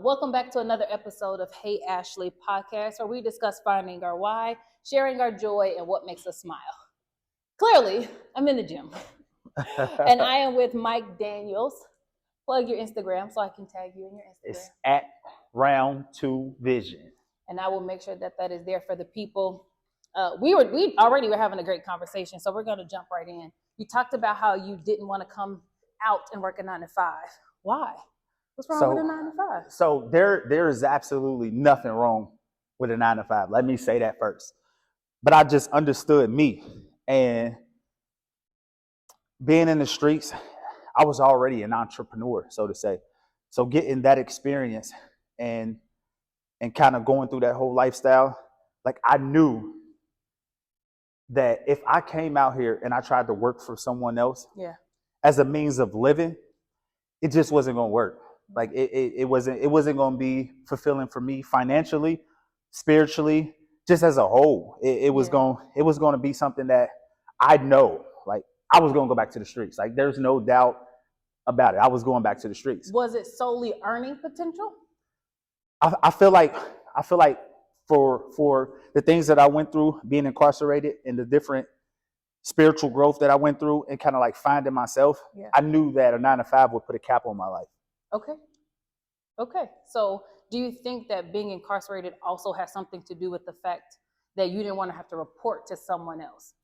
Welcome back to another episode of Hey Ashley podcast, where we discuss finding our why, sharing our joy, and what makes us smile. Clearly, I'm in the gym, and I am with Mike Daniels. Plug your Instagram so I can tag you in your Instagram. It's at Round2Vision, and I will make sure that that is there for the people. We already were having a great conversation, so we're going to jump right in. You talked about how you didn't want to come out and work a 9 to 5. Why? What's wrong with a 9 to 5? So there is absolutely nothing wrong with a 9 to 5. Let me say that first. But I just understood me, and being in the streets, I was already an entrepreneur, so to say. So getting that experience and kind of going through that whole lifestyle, like I knew that if I came out here and I tried to work for someone else as a means of living, it just wasn't going to work. Like it wasn't going to be fulfilling for me financially, spiritually, just as a whole. It was going to be something that I know, like I was going to go back to the streets. Like there's no doubt about it. I was going back to the streets. Was it solely earning potential? I feel like for the things that I went through, being incarcerated, and the different spiritual growth that I went through, and kind of like finding myself, I knew that a 9 to 5 would put a cap on my life. Okay. So do you think that being incarcerated also has something to do with the fact that you didn't want to have to report to someone else?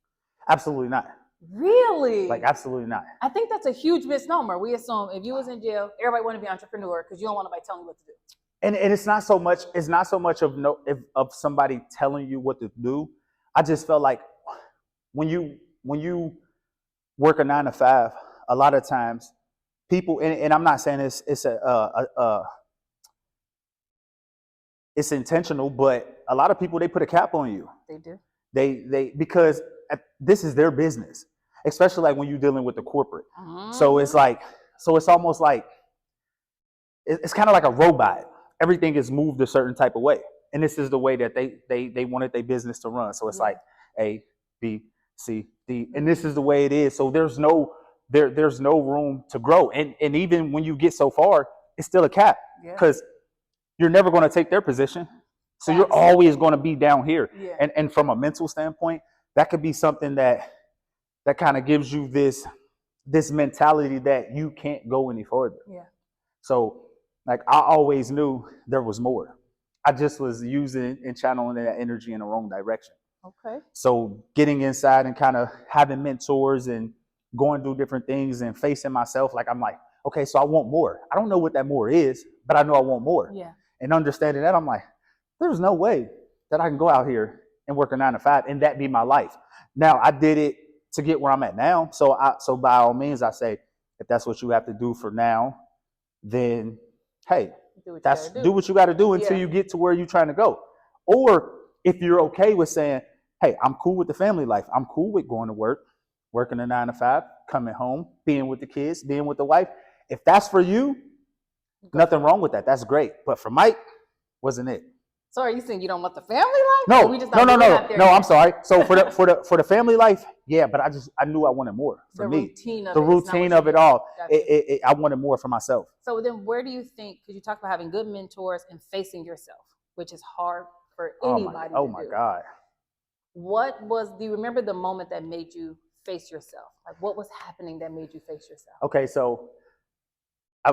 Absolutely not. Really? Like absolutely not. I think that's a huge misnomer. We assume if you was in jail, everybody want to be an entrepreneur because you don't want nobody telling you what to do. And it's not so much of somebody telling you what to do. I just felt like when you work a 9 to 5, a lot of times people, and I'm not saying it's intentional, but a lot of people, they put a cap on you. They do. They because this is their business, especially like when you're dealing with the corporate. Mm-hmm. So it's almost like it's kind of like a robot. Everything is moved a certain type of way, and this is the way that they wanted their business to run. So it's like A, B, C, D, and this is the way it is. So there's no room to grow, and even when you get so far, it's still a cap because you're never going to take their position. So you're always going to be down here, and from a mental standpoint, that could be something that kind of gives you this mentality that you can't go any further. Yeah. So. Like I always knew there was more. I just was using and channeling that energy in the wrong direction. Okay. So getting inside and kind of having mentors and going through different things and facing myself, like I'm like, okay, so I want more. I don't know what that more is, but I know I want more. Yeah. And understanding that, I'm like, there's no way that I can go out here and work a 9 to 5 and that be my life. Now I did it to get where I'm at now. So by all means, I say, if that's what you have to do for now, then hey, do what you got to do until you get to where you're trying to go. Or if you're okay with saying, hey, I'm cool with the family life. I'm cool with going to work, working a 9 to 5, coming home, being with the kids, being with the wife. If that's for you, nothing wrong with that. That's great. But for Mike, wasn't it? So are you saying you don't want the family life? No, no. I'm sorry. So for the family life, yeah. But I knew I wanted more for me. The routine of it all. I wanted more for myself. So then, where do you think? Because you talked about having good mentors and facing yourself, which is hard for anybody. Oh my God. Do you remember the moment that made you face yourself? Like what was happening that made you face yourself? Okay, so.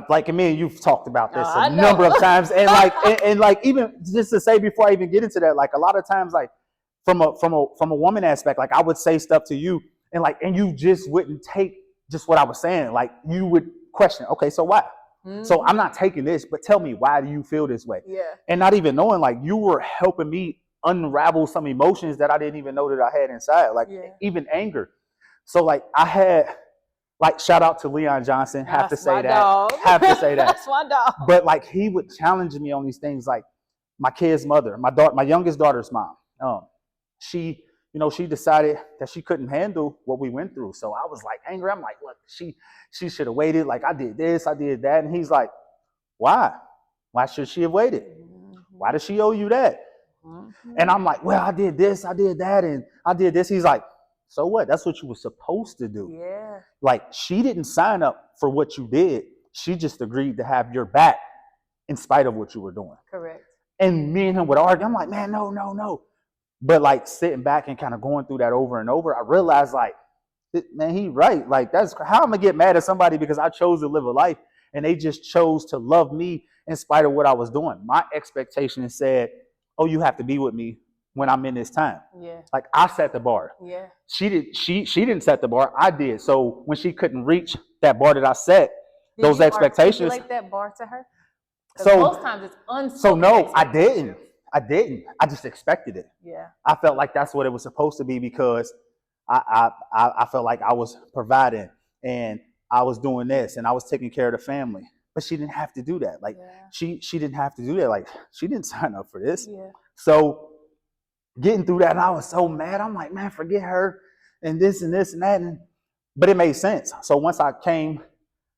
Like me and you've talked about this a number of times, and like even just to say before I even get into that, like a lot of times, like from a woman aspect, like I would say stuff to you, and you just wouldn't take just what I was saying. Like you would question, okay, so why? Mm-hmm. So I'm not taking this, but tell me, why do you feel this way? Yeah. And not even knowing, like you were helping me unravel some emotions that I didn't even know that I had inside, like even anger. So like I had. Like, shout out to Leon Johnson. Have to say that. That's my dog. But like, he would challenge me on these things. Like, my kid's mother, my youngest daughter's mom. She decided that she couldn't handle what we went through. So I was like angry. I'm like, look, she should have waited. Like, I did this, I did that. And he's like, why? Why should she have waited? Why does she owe you that? Mm-hmm. And I'm like, well, I did this, I did that, and I did this. He's like, so what? That's what you were supposed to do. Yeah. Like she didn't sign up for what you did. She just agreed to have your back in spite of what you were doing. Correct. And me and him would argue. I'm like, man, no, no, no. But like sitting back and kind of going through that over and over, I realized like, man, he right. Like that's how I'm gonna get mad at somebody because I chose to live a life and they just chose to love me in spite of what I was doing. My expectation said, oh, you have to be with me when I'm in this time. Yeah. Like I set the bar. Yeah. She didn't set the bar. I did. So when she couldn't reach that bar that I set, those expectations. Did you articulate that bar to her? So most times it's unspoken. So no, I didn't. I just expected it. Yeah. I felt like that's what it was supposed to be because I felt like I was providing and I was doing this and I was taking care of the family. But she didn't have to do that. Like she didn't have to do that. Like she didn't sign up for this. Yeah. So getting through that, and I was so mad. I'm like, man, forget her and this and this and that. But it made sense. So once I came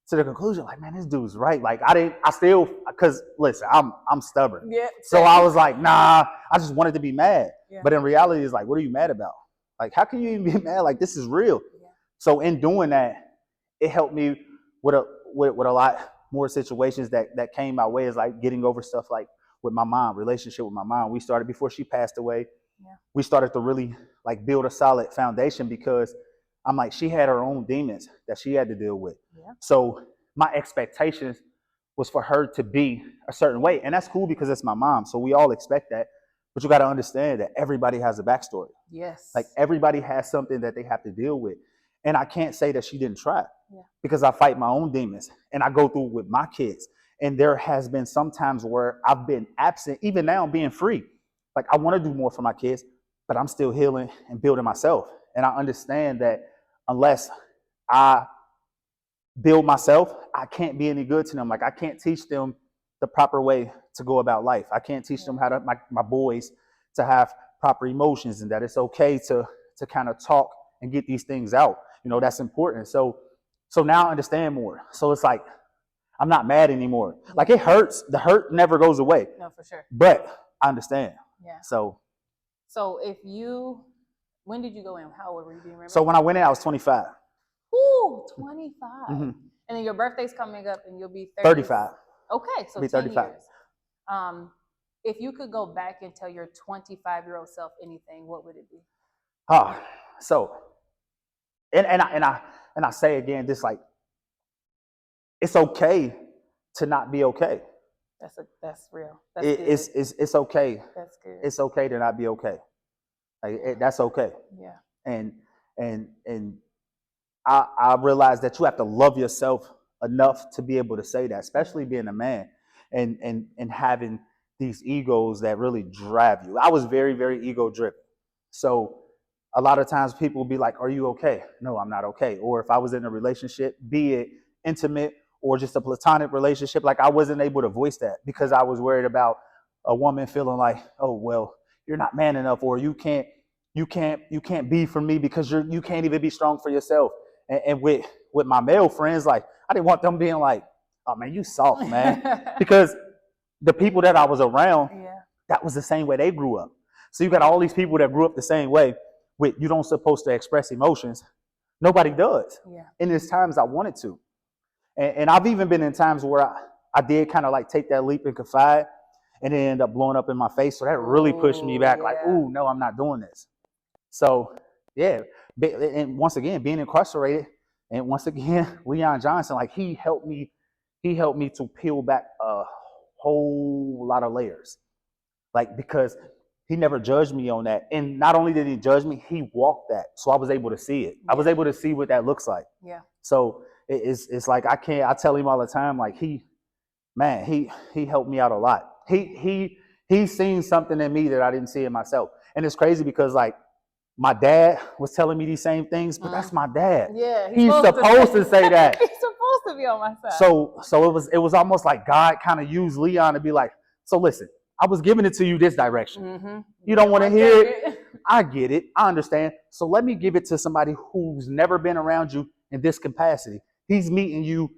to the conclusion, like, man, this dude's right. Like because listen, I'm stubborn. Yeah. So I was like, nah, I just wanted to be mad. Yeah. But in reality, it's like, what are you mad about? Like, how can you even be mad? Like, this is real. Yeah. So in doing that, it helped me with a lot more situations that came my way, is like getting over stuff like with my mom, relationship with my mom. We started before she passed away. Yeah. We started to really like build a solid foundation because I'm like, she had her own demons that she had to deal with. Yeah. So my expectations was for her to be a certain way. And that's cool because it's my mom. So we all expect that. But you got to understand that everybody has a backstory. Yes. Like everybody has something that they have to deal with. And I can't say that she didn't try because I fight my own demons and I go through with my kids. And there has been some times where I've been absent, even now I'm being free. Like I want to do more for my kids, but I'm still healing and building myself. And I understand that unless I build myself, I can't be any good to them. Like I can't teach them the proper way to go about life. I can't teach them how to, my boys, to have proper emotions and that it's okay to kind of talk and get these things out. You know, that's important. So now I understand more. So it's like, I'm not mad anymore. Like it hurts. The hurt never goes away. No, for sure. But I understand. Yeah. So when did you go in? How old were you? Do you remember? So when I went in, I was 25. Ooh, 25. Mm-hmm. And then your birthday's coming up and you'll be 35. Okay, so 10 35. years. If you could go back and tell your 25-year-old self anything, what would it be? So, and I say again, this like, it's okay to not be okay. That's real. That's good. It's okay. That's good. It's okay to not be okay. Like that's okay. Yeah. And I realized that you have to love yourself enough to be able to say that, especially being a man and having these egos that really drive you. I was very, very ego driven. So a lot of times people will be like, are you okay? No, I'm not okay. Or if I was in a relationship, be it intimate or just a platonic relationship, like I wasn't able to voice that because I was worried about a woman feeling like, oh, well, you're not man enough, or you can't be for me because you can't even be strong for yourself. And with my male friends, like I didn't want them being like, oh man, you soft, man. Because the people that I was around, that was the same way they grew up. So you got all these people that grew up the same way with you don't supposed to express emotions. Nobody does. Yeah. And there's times I wanted to. And I've even been in times where I did kind of like take that leap and confide and it ended up blowing up in my face. So that really pushed me back like, ooh, no, I'm not doing this. So, yeah. And once again, being incarcerated, and once again, Leon Johnson, like he helped me to peel back a whole lot of layers. Like, because he never judged me on that. And not only did he judge me, he walked that. So I was able to see it. I was able to see what that looks like. Yeah. So it's like, I tell him all the time, like he helped me out a lot. He's seen something in me that I didn't see in myself. And it's crazy because like my dad was telling me these same things, but that's my dad. Yeah. He's supposed to say that. He's supposed to be on my side. So it was almost like God kind of used Leon to be like, so listen, I was giving it to you this direction. Mm-hmm. You don't want to hear it? I get it. I understand. So let me give it to somebody who's never been around you in this capacity. He's meeting you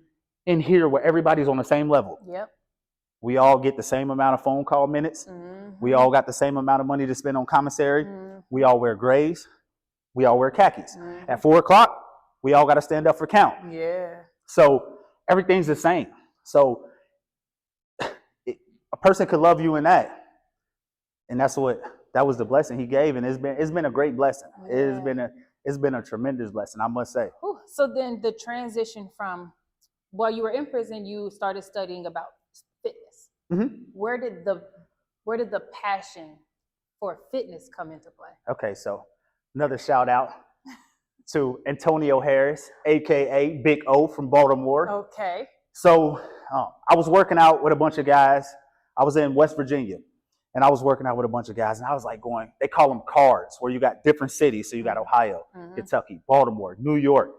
in here where everybody's on the same level. Yep. We all get the same amount of phone call minutes. Mm-hmm. We all got the same amount of money to spend on commissary. Mm-hmm. We all wear grays. We all wear khakis. Mm-hmm. At 4 o'clock, we all got to stand up for count. Yeah. So everything's the same. So person could love you in that. And that was the blessing he gave. And it's been a great blessing. Yeah. It's been a tremendous blessing, I must say. Ooh, so then the transition from while you were in prison, you started studying about fitness. Mm-hmm. Where did the passion for fitness come into play? Okay, so another shout out to Antonio Harris, aka Big O from Baltimore. Okay. So I was working out with a bunch of guys. I was in West Virginia, and I was working out with a bunch of guys, and I was like they call them cards, where you got different cities. So you got Ohio, Kentucky, Baltimore, New York.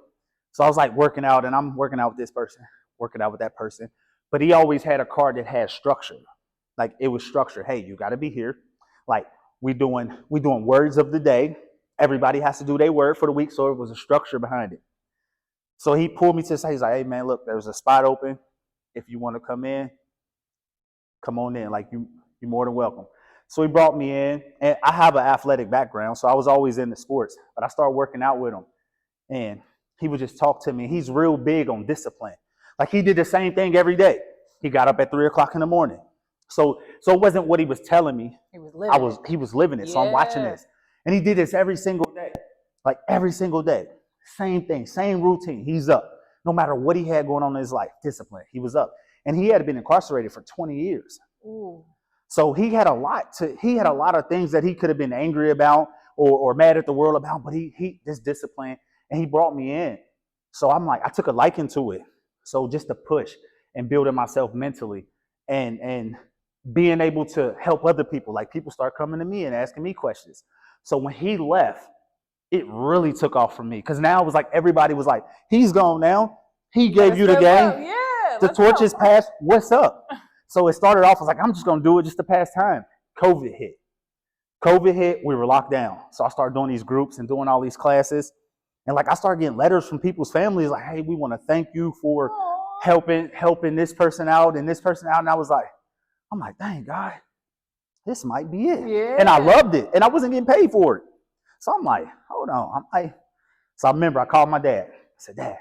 So I was like working out, and I'm working out with this person, working out with that person. But he always had a card that had structure. Like it was structured. Hey, you got to be here. Like we doing words of the day. Everybody has to do their word for the week, so it was a structure behind it. So he pulled me to the side. He's like, hey, man, look, there's a spot open. If you want to come in, come on in. Like, you're more than welcome. So he brought me in. And I have an athletic background, so I was always into sports. But I started working out with him. And he would just talk to me. He's real big on discipline. Like, he did the same thing every day. He got up at 3 o'clock in the morning. So it wasn't what he was telling me. He was living it. He was living it. So I'm watching this. And he did this every single day. Like every single day. Same thing, same routine. He's up. No matter what he had going on in his life, discipline. He was up. And he had been incarcerated for 20 years. Ooh. So he had a lot of things that he could have been angry about or mad at the world about, but he this discipline, and he brought me in. So I'm like, I took a liking to it. So just to push and building myself mentally and being able to help other people. Like people start coming to me and asking me questions. So when he left, it really took off for me, because now it was like everybody was like, he's gone now. He gave you the game. Yeah, the torch is passed. What's up? So it started off as like, I'm just going to do it just to pass time. COVID hit. We were locked down. So I started doing these groups and doing all these classes. And like I started getting letters from people's families like, hey, we want to thank you for helping this person out and this person out. And I'm like, dang, God, this might be it. Yeah. And I loved it. And I wasn't getting paid for it. So I'm like, hold on. So I remember I called my dad. I said, Dad,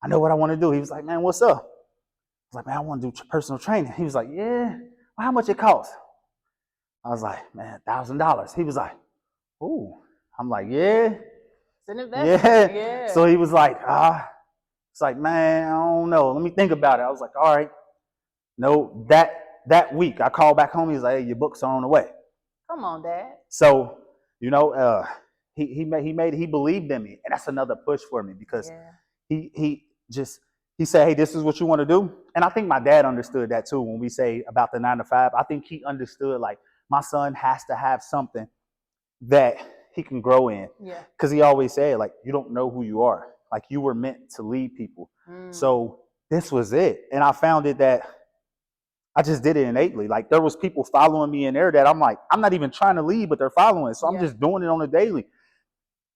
I know what I want to do. He was like, man, what's up? I was like, man, I want to do personal training. He was like, yeah. Well, how much it costs? I was like, man, $1,000. He was like, ooh. I'm like, yeah. It's an investment. Yeah. So he was like, it's like, man, I don't know. Let me think about it. I was like, all right. No, that week I called back home. He was like, hey, your books are on the way. Come on, Dad. So, he believed in me, and that's another push for me, because he said, hey, this is what you want to do. And I think my dad understood that too. When we say about the 9 to 5, I think he understood, like, my son has to have something that he can grow in. Yeah. Because he always said, like, you don't know who you are. Like, you were meant to lead people. So this was it. And I found it that I just did it innately. Like, there was people following me in there that I'm like, I'm not even trying to lead, but they're following. So I'm just doing it on a daily.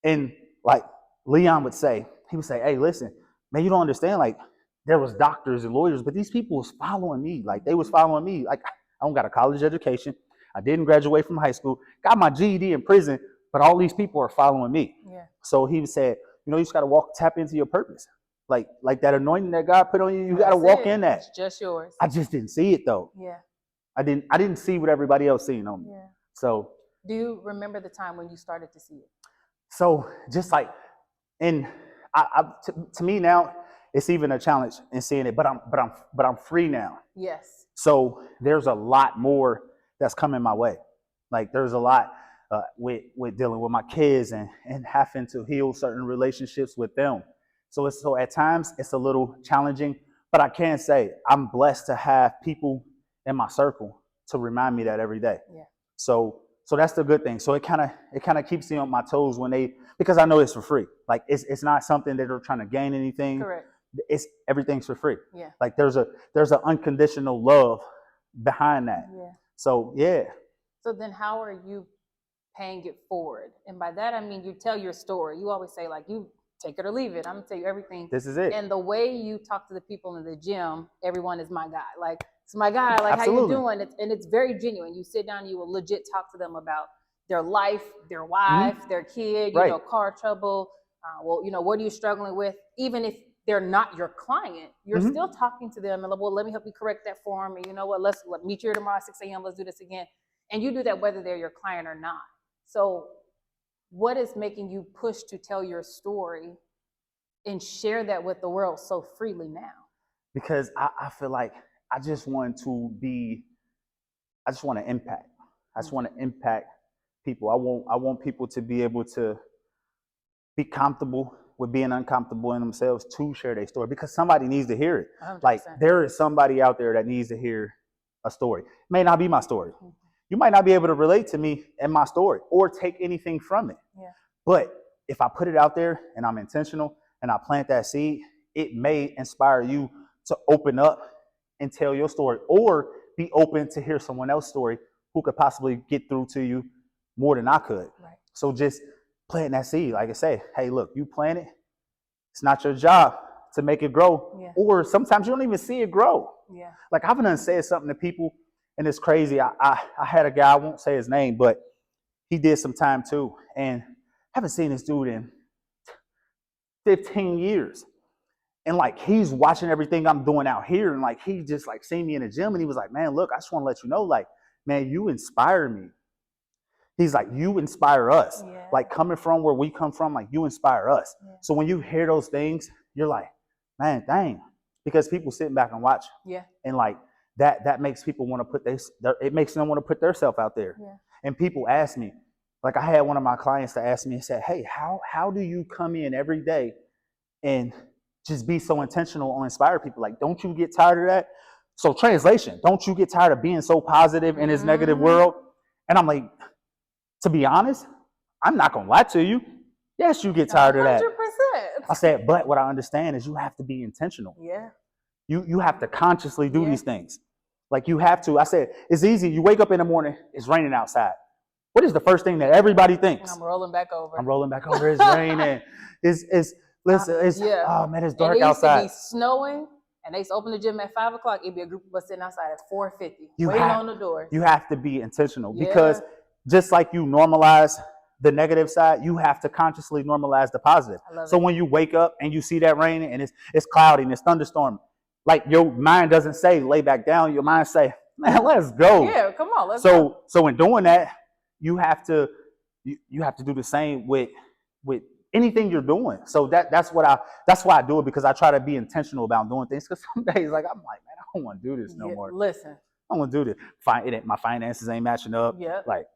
And like Leon would say, he would say, hey, listen, man, you don't understand. Like, there was doctors and lawyers, but these people was following me. Like, they was following me. Like, I don't got a college education. I didn't graduate from high school. Got my GED in prison, but all these people are following me. Yeah. So he said, you just got to tap into your purpose. Like that anointing that God put on you, you got to walk in that. It's just yours. I just didn't see it though. Yeah. I didn't see what everybody else seen on me. Yeah. So. Do you remember the time when you started to see it? So just like, and to me now, it's even a challenge in seeing it, but I'm free now. Yes. So there's a lot more that's coming my way. Like, there's a lot with dealing with my kids and having to heal certain relationships with them. So at times it's a little challenging, but I can say I'm blessed to have people in my circle to remind me that every day. Yeah. So that's the good thing. So it kind of keeps me on my toes because I know it's for free. Like, it's not something that they're trying to gain anything. Correct. Everything's for free. Yeah. Like, there's an unconditional love behind that. Yeah. So yeah. So then how are you paying it forward? And by that I mean, you tell your story. You always say, like, you take it or leave it. I'm gonna tell you everything. This is it. And the way you talk to the people in the gym, everyone is my guy. Like, it's my guy. Like, Absolutely. How you doing? It's very genuine. You sit down, you will legit talk to them about their life, their wife, their kid, right. Car trouble. What are you struggling with? Even if they're not your client, you're still talking to them and like, well, let me help you correct that form. And you know what, let's meet you here tomorrow at 6 a.m. Let's do this again. And you do that whether they're your client or not. So what is making you push to tell your story and share that with the world so freely now? Because I feel like I just want to impact. I just want to impact people. I want people to be able to be comfortable with being uncomfortable in themselves to share their story, because somebody needs to hear it. 100%. Like there is somebody out there that needs to hear a story. It may not be my story. You might not be able to relate to me and my story or take anything from it. Yeah. But if I put it out there and I'm intentional and I plant that seed, it may inspire you to open up and tell your story, or be open to hear someone else's story who could possibly get through to you more than I could. Right. So just plant that seed. Like I say, hey, look, you plant it. It's not your job to make it grow. Yeah. Or sometimes you don't even see it grow. Yeah. Like I've done said something to people, and it's crazy. I had a guy, I won't say his name, but he did some time too. And I haven't seen this dude in 15 years. And like he's watching everything I'm doing out here, and like he just like seen me in the gym, and he was like, man, look, I just want to let you know, like, man, you inspire me. He's like, you inspire us. Yeah. Like coming from where we come from, like you inspire us. Yeah. So when you hear those things, you're like, man, dang. Because people sitting back and watch. Yeah. And like that makes people want to put it makes them want to put themselves out there. Yeah. And people ask me, like I had one of my clients to ask me and said, hey, how do you come in every day and just be so intentional on inspire people? Like, don't you get tired of that? So translation, don't you get tired of being so positive in this negative world? And I'm like, to be honest, I'm not going to lie to you. Yes, you get tired of that. 100%. I said, but what I understand is you have to be intentional. Yeah. You have to consciously do these things. Like you have to. I said, it's easy. You wake up in the morning, it's raining outside. What is the first thing that everybody thinks? I'm rolling back over. I'm rolling back over. It's raining. Oh man, it's dark outside. It used to be snowing, and they used to open the gym at 5 o'clock. It'd be a group of us sitting outside at 4:50, waiting on the doors. You have to be intentional because just like you normalize the negative side, you have to consciously normalize the positive. So when you wake up and you see that rain and it's cloudy and it's thunderstorming, like your mind doesn't say lay back down. Your mind say, man, let's go. Yeah, come on, let's go. So in doing that, you have to do the same with anything you're doing. So that's why I do it, because I try to be intentional about doing things. Because some days, like I'm like, man, I don't want to do this no more. Listen, I don't want to do this. My finances ain't matching up. Yeah. Like,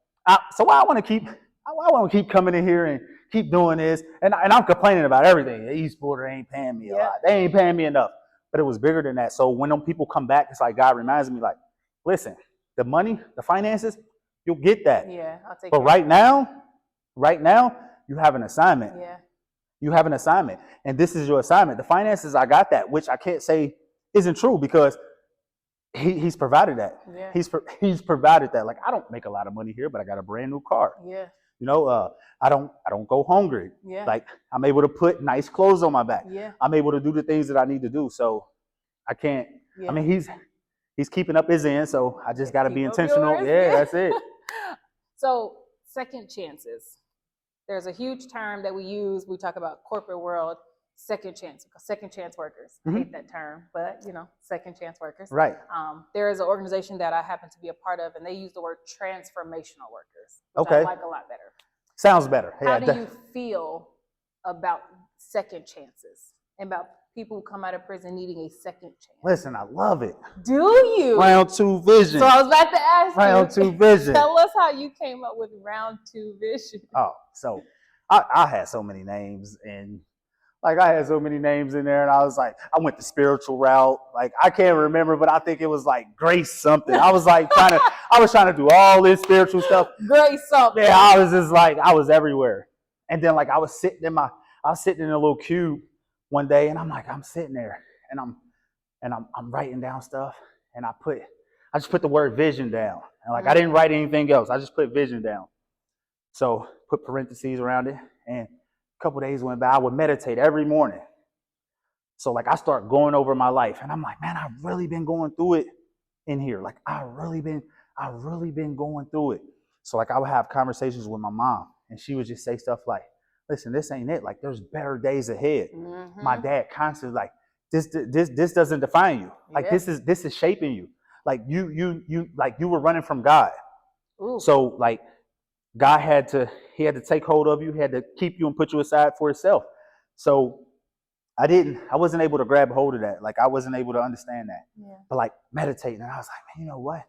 so I want to keep coming in here and keep doing this. And I'm complaining about everything. The e-sporter ain't paying me a lot. They ain't paying me enough. But it was bigger than that. So when them people come back, it's like God reminds me, like, listen, the money, the finances, you'll get that. Yeah, I'll take. But right now, you have an assignment. Yeah. You have an assignment, and this is your assignment. The finances, I got that, which I can't say isn't true, because he's provided that. Yeah. He's provided that. Like, I don't make a lot of money here, but I got a brand new car. Yeah. You know, I don't go hungry. Yeah. Like, I'm able to put nice clothes on my back. Yeah. I'm able to do the things that I need to do. So I can't. Yeah. I mean, he's keeping up his end, so I just got to be intentional. Yeah, that's it. So second chances. There's a huge term that we use. We talk about corporate world, second chance workers. I hate that term, but second chance workers. Right. There is an organization that I happen to be a part of, and they use the word transformational workers, which I like a lot better. Sounds better. How do you feel about second chances and about people who come out of prison needing a second chance? Listen, I love it. Do you? Round2Vision. So I was about to ask Round2Vision. Tell us how you came up with Round2Vision. Oh, so I had so many names, and like I had so many names in there, and I was like, I went the spiritual route. Like, I can't remember, but I think it was like Grace something. I was like trying to do all this spiritual stuff. Grace something. Yeah, I was just like, I was everywhere. And then like I was sitting in a little cube one day, and I'm sitting there, and I'm writing down stuff, and I just put the word vision down, and like I didn't write anything else. I just put vision down. So put parentheses around it, and a couple days went by. I would meditate every morning. So like I start going over my life, and I'm like, man, I've really been going through it in here. Like I really been going through it. So like I would have conversations with my mom, and she would just say stuff like, listen, this ain't it. Like, there's better days ahead. Mm-hmm. My dad constantly like, this doesn't define you. Like, Yeah. this is shaping you. Like, you were running from God. Ooh. So like, God he had to take hold of you. He had to keep you and put you aside for himself. So I wasn't able to grab hold of that. Like, I wasn't able to understand that. Yeah. But like, meditating, and I was like, man, you know what?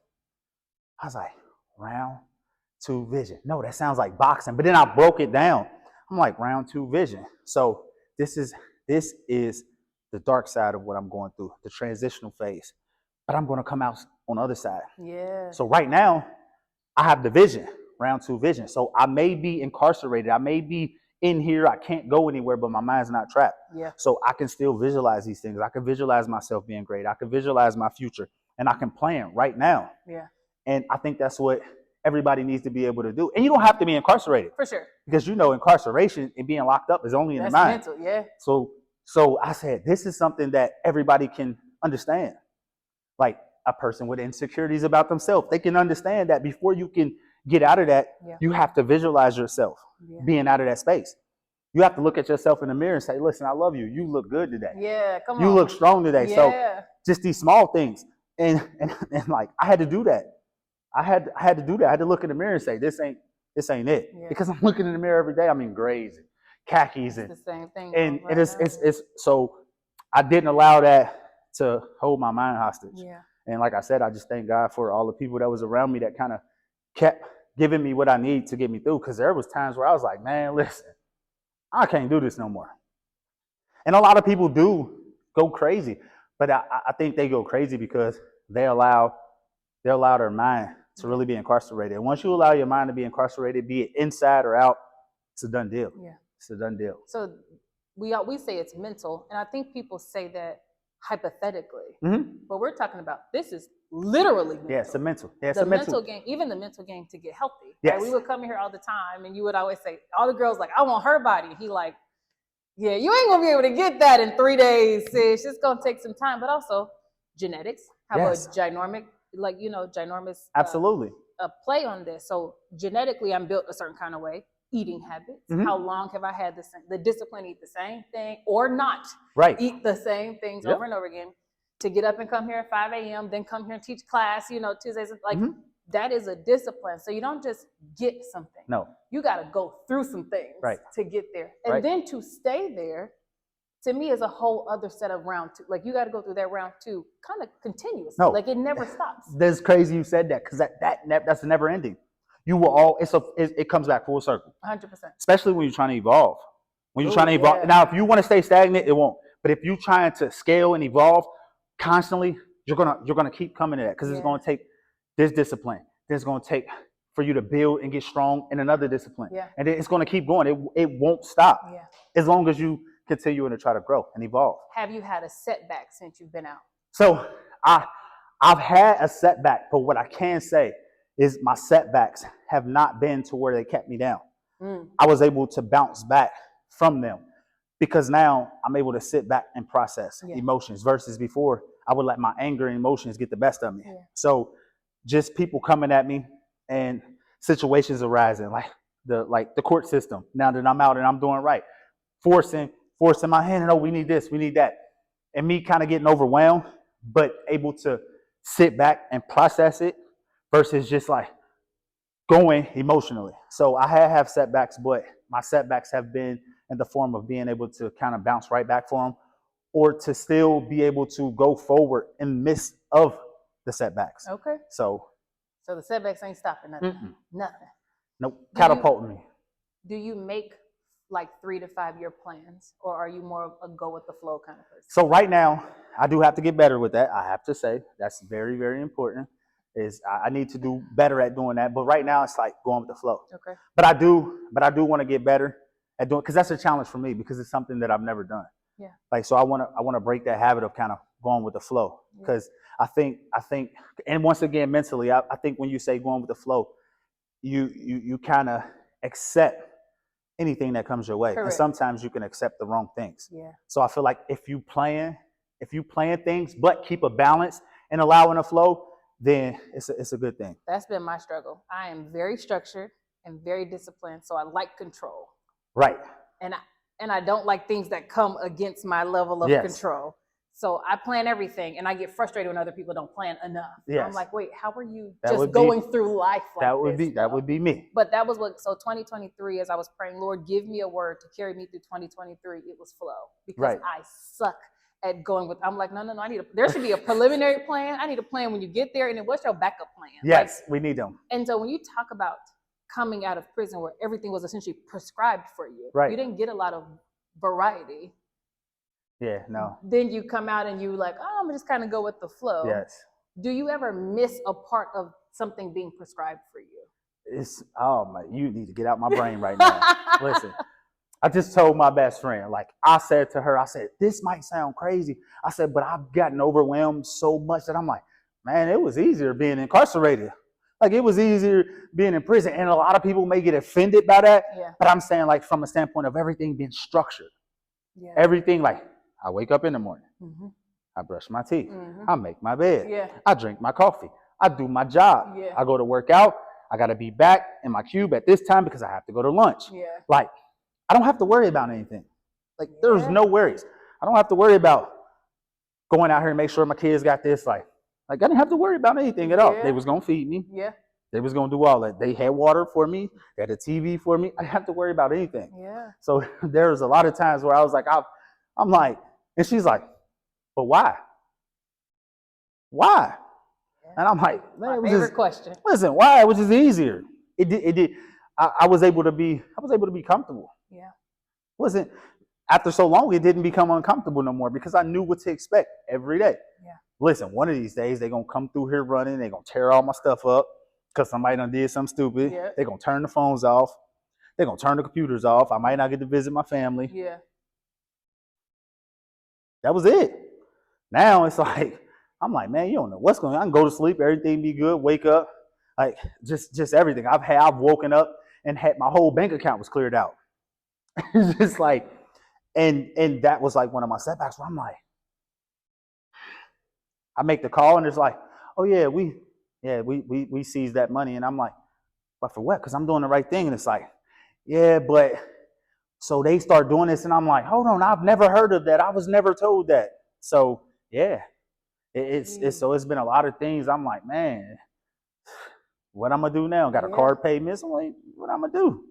I was like, Round2Vision. No, that sounds like boxing. But then I broke it down. I'm like, Round2Vision. So this is the dark side of what I'm going through, the transitional phase. But I'm going to come out on the other side. Yeah. So right now, I have the vision, Round2Vision. So I may be incarcerated. I may be in here. I can't go anywhere, but my mind's not trapped. Yeah. So I can still visualize these things. I can visualize myself being great. I can visualize my future, and I can plan right now. Yeah. And I think that's what everybody needs to be able to do. And you don't have to be incarcerated. For sure. Because incarceration and being locked up is only in the mind. Mental, yeah. So I said, this is something that everybody can understand. Like, a person with insecurities about themselves, they can understand that before you can get out of that, you have to visualize yourself being out of that space. You have to look at yourself in the mirror and say, listen, I love you. You look good today. Yeah, come on. You look strong today. Yeah. So just these small things. And like, I had to do that. I had to do that. I had to look in the mirror and say, this ain't it. Yeah. Because I'm looking in the mirror every day. I'm in grays and khakis. It's the same thing. And it's so I didn't allow that to hold my mind hostage. Yeah. And like I said, I just thank God for all the people that was around me that kind of kept giving me what I need to get me through. Because there was times where I was like, man, listen, I can't do this no more. And a lot of people do go crazy. But I think they go crazy because they allow their mind to really be incarcerated. And once you allow your mind to be incarcerated, be it inside or out, it's a done deal. Yeah. It's a done deal. So we say it's mental, and I think people say that hypothetically, but we're talking about this is literally mental. Yeah, it's a mental. Yeah, it's the a mental game, even the mental game to get healthy. Yes. Right? We would come here all the time, and you would always say, all the girls like, I want her body. He like, yeah, you ain't gonna be able to get that in 3 days, sis. It's gonna take some time, but also genetics have a ginormous, absolutely a play on this. So genetically, I'm built a certain kind of way. Eating habits. How long have I had the discipline to eat the same thing or not? Right. Eat the same things over and over again. To get up and come here at 5 a.m., then come here and teach class, Tuesdays. Like, that is a discipline. So you don't just get something. No. You got to go through some things to get there. And then to stay there, to me, is a whole other set of round two. Like, you got to go through that round two kind of continuously. No. Like, it never stops. That's crazy you said that, because that's never ending. You will all, it comes back full circle. 100%. Especially when you're trying to evolve. When you're trying to evolve. Now, if you want to stay stagnant, it won't. But if you're trying to scale and evolve constantly, you're gonna keep coming to that, because it's gonna take this discipline. It's gonna take for you to build and get strong in another discipline. Yeah. And it's gonna keep going. It won't stop. Yeah. As long as you continue to try to grow and evolve. Have you had a setback since you've been out? So I've had a setback, but what I can say is my setbacks have not been to where they kept me down. I was able to bounce back from them, because now I'm able to sit back and process emotions, versus before I would let my anger and emotions get the best of me. Yeah. So just people coming at me and situations arising, like the court system, now that I'm out and I'm doing right, forcing my hand, and we need this, we need that. And me kind of getting overwhelmed, but able to sit back and process it, versus just like going emotionally. So I have setbacks, but my setbacks have been in the form of being able to kind of bounce right back from them, or to still be able to go forward in the midst of the setbacks. Okay. So the setbacks ain't stopping nothing. Nothing. Nope. Catapulting me. Do you make like 3 to 5 year plans, or are you more of a go with the flow kind of person? So right now, I do have to get better with that. I have to say that's very, very important. I need to do better at doing that. But right now, it's like going with the flow. Okay. But I do want to get better at doing, because that's a challenge for me, because it's something that I've never done. Yeah. Like, so I want to break that habit of kind of going with the flow, because I think, and once again, mentally, I think when you say going with the flow, you kind of accept anything that comes your way. Correct. And sometimes you can accept the wrong things. Yeah. So I feel like if you plan things, but keep a balance and allowing a flow, then it's a good thing. That's been my struggle. I am very structured and very disciplined, so I like control. Right. and I don't like things that come against my level of control. So I plan everything, and I get frustrated when other people don't plan enough. Yes. I'm like, wait, how are you just going through life like this? That would be me. But that was so 2023, as I was praying, Lord, give me a word to carry me through 2023. It was flow, because I suck at going with, I'm like, no, there should be a preliminary plan. I need a plan when you get there. And then what's your backup plan? Yes, we need them. And so when you talk about coming out of prison where everything was essentially prescribed for you, you didn't get a lot of variety. Yeah, no. Then you come out and you like, oh, I'm just kind of go with the flow. Yes. Do you ever miss a part of something being prescribed for you? You need to get out my brain right now. Listen, I just told my best friend, like I said to her, this might sound crazy. I said, but I've gotten overwhelmed so much that I'm like, man, it was easier being incarcerated. Like it was easier being in prison. And a lot of people may get offended by that. Yeah. But I'm saying like from a standpoint of everything being structured. Yeah. Everything, like I wake up in the morning. Mm-hmm. I brush my teeth. Mm-hmm. I make my bed. Yeah. I drink my coffee. I do my job. Yeah. I go to work out. I got to be back in my cube at this time because I have to go to lunch. Yeah. Like I don't have to worry about anything. Like there's no worries. I don't have to worry about going out here and make sure my kids got this. Like I didn't have to worry about anything at all. They was going to feed me. Yeah. They was going to do all that. They had water for me. They had a TV for me. I didn't have to worry about anything. Yeah. So there was a lot of times where I was like, I'm like, and she's like, but why? Why? Yeah. And I'm like, man, my favorite question. Listen, why? It was just easier. It did. I was able to be comfortable. Yeah. Wasn't after so long, it didn't become uncomfortable no more because I knew what to expect every day. Yeah. Listen, one of these days they're gonna come through here running, they're gonna tear all my stuff up because somebody done did something stupid. Yeah. They're gonna turn the phones off, they're gonna turn the computers off. I might not get to visit my family. Yeah. That was it. Now it's like, I'm like, man, you don't know what's going on. I can go to sleep, everything be good, wake up, like just everything. I've woken up and had my whole bank account was cleared out. It's just like, and that was like one of my setbacks where I'm like, I make the call and it's like, oh yeah, we seized that money. And I'm like, but for what? Because I'm doing the right thing. And it's like, yeah, but so they start doing this and I'm like, hold on, I've never heard of that. I was never told that. So yeah, it's been a lot of things. I'm like, man, what I'm gonna do now? Got a card payment. I'm like, what I'm gonna do?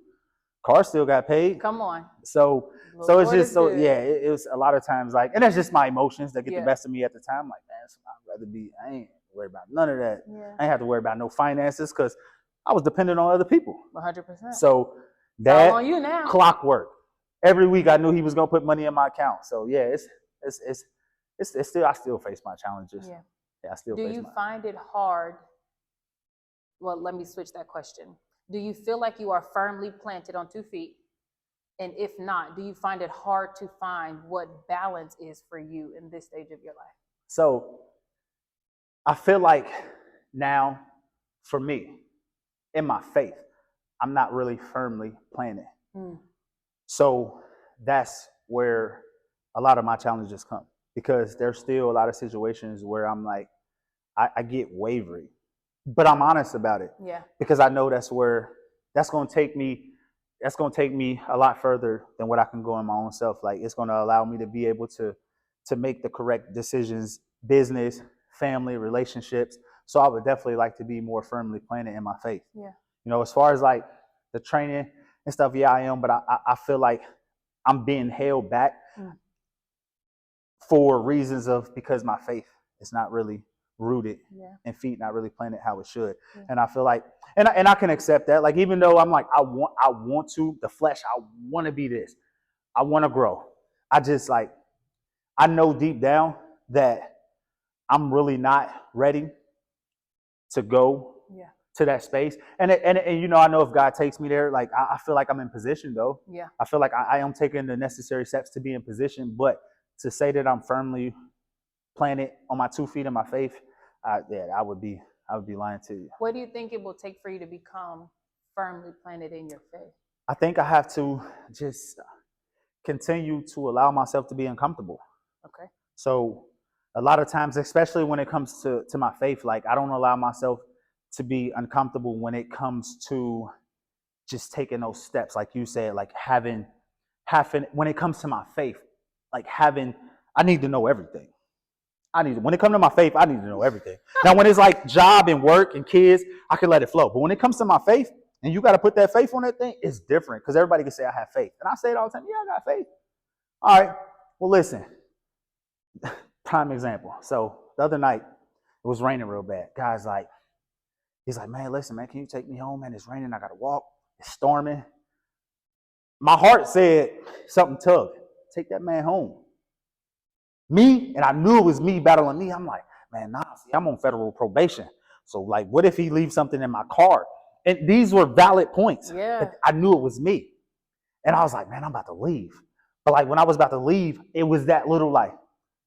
Car still got paid. Come on. So it's just it was a lot of times like, and that's just my emotions that get the best of me at the time. Like, man, I'd rather be, I ain't worried about none of that. Yeah. I ain't have to worry about no finances because I was dependent on other people. 100%. So that on you now. Clockwork. Every week I knew he was gonna put money in my account. So yeah, it's still, I still face my challenges. Yeah. Yeah, I still Do you find it hard? Well, let me switch that question. Do you feel like you are firmly planted on 2 feet? And if not, do you find it hard to find what balance is for you in this stage of your life? So I feel like now, for me, in my faith, I'm not really firmly planted. So that's where a lot of my challenges come, because there's still a lot of situations where I'm like, I get wavery. But I'm honest about it. Yeah. Because I know that's going to take me a lot further than what I can go in my own self. Like it's going to allow me to be able to make the correct decisions, business, family, relationships. So I would definitely like to be more firmly planted in my faith. Yeah. You know, as far as like the training and stuff, yeah, I am, but I feel like I'm being held back for reasons because my faith is not really rooted and feet not really planted how it should. Yeah. And I feel like, and I can accept that. Like, even though I'm like, I want to, the flesh, I want to be this. I want to grow. I just like, I know deep down that I'm really not ready to go to that space. And you know, I know if God takes me there, like, I feel like I'm in position though. Yeah. I feel like I am taking the necessary steps to be in position, but to say that I'm firmly planted on my 2 feet in my faith, I would be lying to you. What do you think it will take for you to become firmly planted in your faith? I think I have to just continue to allow myself to be uncomfortable. Okay. So a lot of times, especially when it comes to my faith, like I don't allow myself to be uncomfortable when it comes to just taking those steps, like you said, like having when it comes to my faith, like I need to know everything. When it comes to my faith, I need to know everything. Now, when it's like job and work and kids, I can let it flow. But when it comes to my faith, and you got to put that faith on that thing, it's different because everybody can say I have faith. And I say it all the time. Yeah, I got faith. All right. Well, listen, prime example. So the other night, it was raining real bad. He's like, man, listen, man, can you take me home, man? It's raining. I got to walk. It's storming. My heart said something tough. Take that man home. Me, and I knew it was me battling me. I'm like, man, nah, see, I'm on federal probation. So, like, what if he leaves something in my car? And these were valid points. Yeah. I knew it was me. And I was like, man, I'm about to leave. But, like, when I was about to leave, it was that little, like,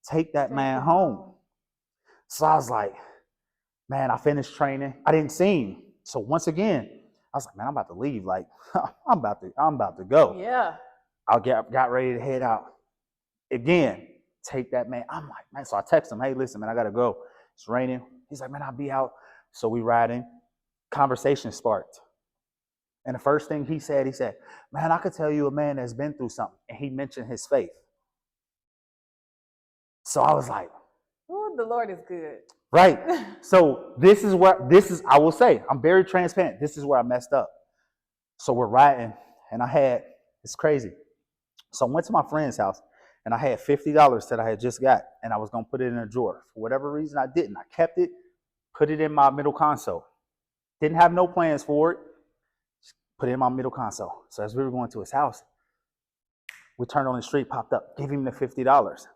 take that man home. So I was like, man, I finished training. I didn't see him. So once again, I was like, man, I'm about to leave. Like, I'm about to go. Yeah. I got ready to head out. Again, take that man. I'm like, man. So I text him, hey, listen, man, I got to go. It's raining. He's like, man, I'll be out. So we riding. Conversation sparked. And the first thing he said, man, I could tell you a man that's been through something. And he mentioned his faith. So I was like, oh, the Lord is good. Right. So I will say, I'm very transparent. This is where I messed up. So we're riding and it's crazy. So I went to my friend's house and I had $50 that I had just got and I was going to put it in a drawer. For whatever reason, I didn't. I kept it, put it in my middle console. Didn't have no plans for it. Just put it in my middle console. So as we were going to his house, we turned on the street, popped up, gave him the $50.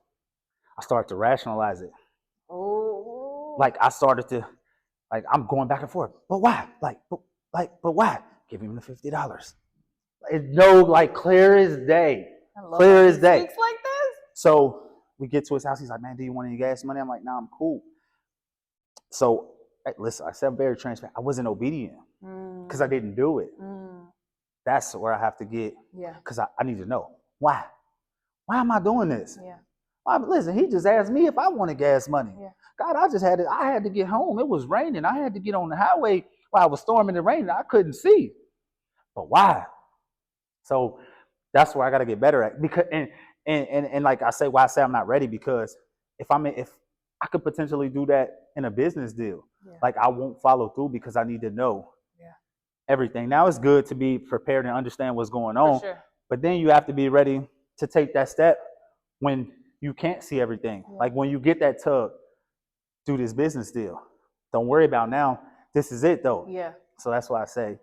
I started to rationalize it. Oh. Like I started to, like I'm going back and forth. But why? But why? Give him the $50. Like clear as day. Clear as day. Speaks like this. So we get to his house. He's like, man, do you want any gas money? I'm like, nah, I'm cool. So listen, I said I'm very transparent. I wasn't obedient because I didn't do it. That's where I have to get. Yeah. Because I need to know why. Why am I doing this? Yeah. Listen, he just asked me if I wanted gas money. Yeah. God, I had to get home. It was raining. I had to get on the highway while it was storming and raining. I couldn't see. But why? So that's where I got to get better at. Because and like I say, why I say I'm not ready, because if I could potentially do that in a business deal, like I won't follow through because I need to know everything. Now it's good to be prepared and understand what's going on, but then you have to be ready to take that step when you can't see everything. Like when you get that tug, do this business deal. Don't worry about now. This is it though. Yeah. So that's why I say.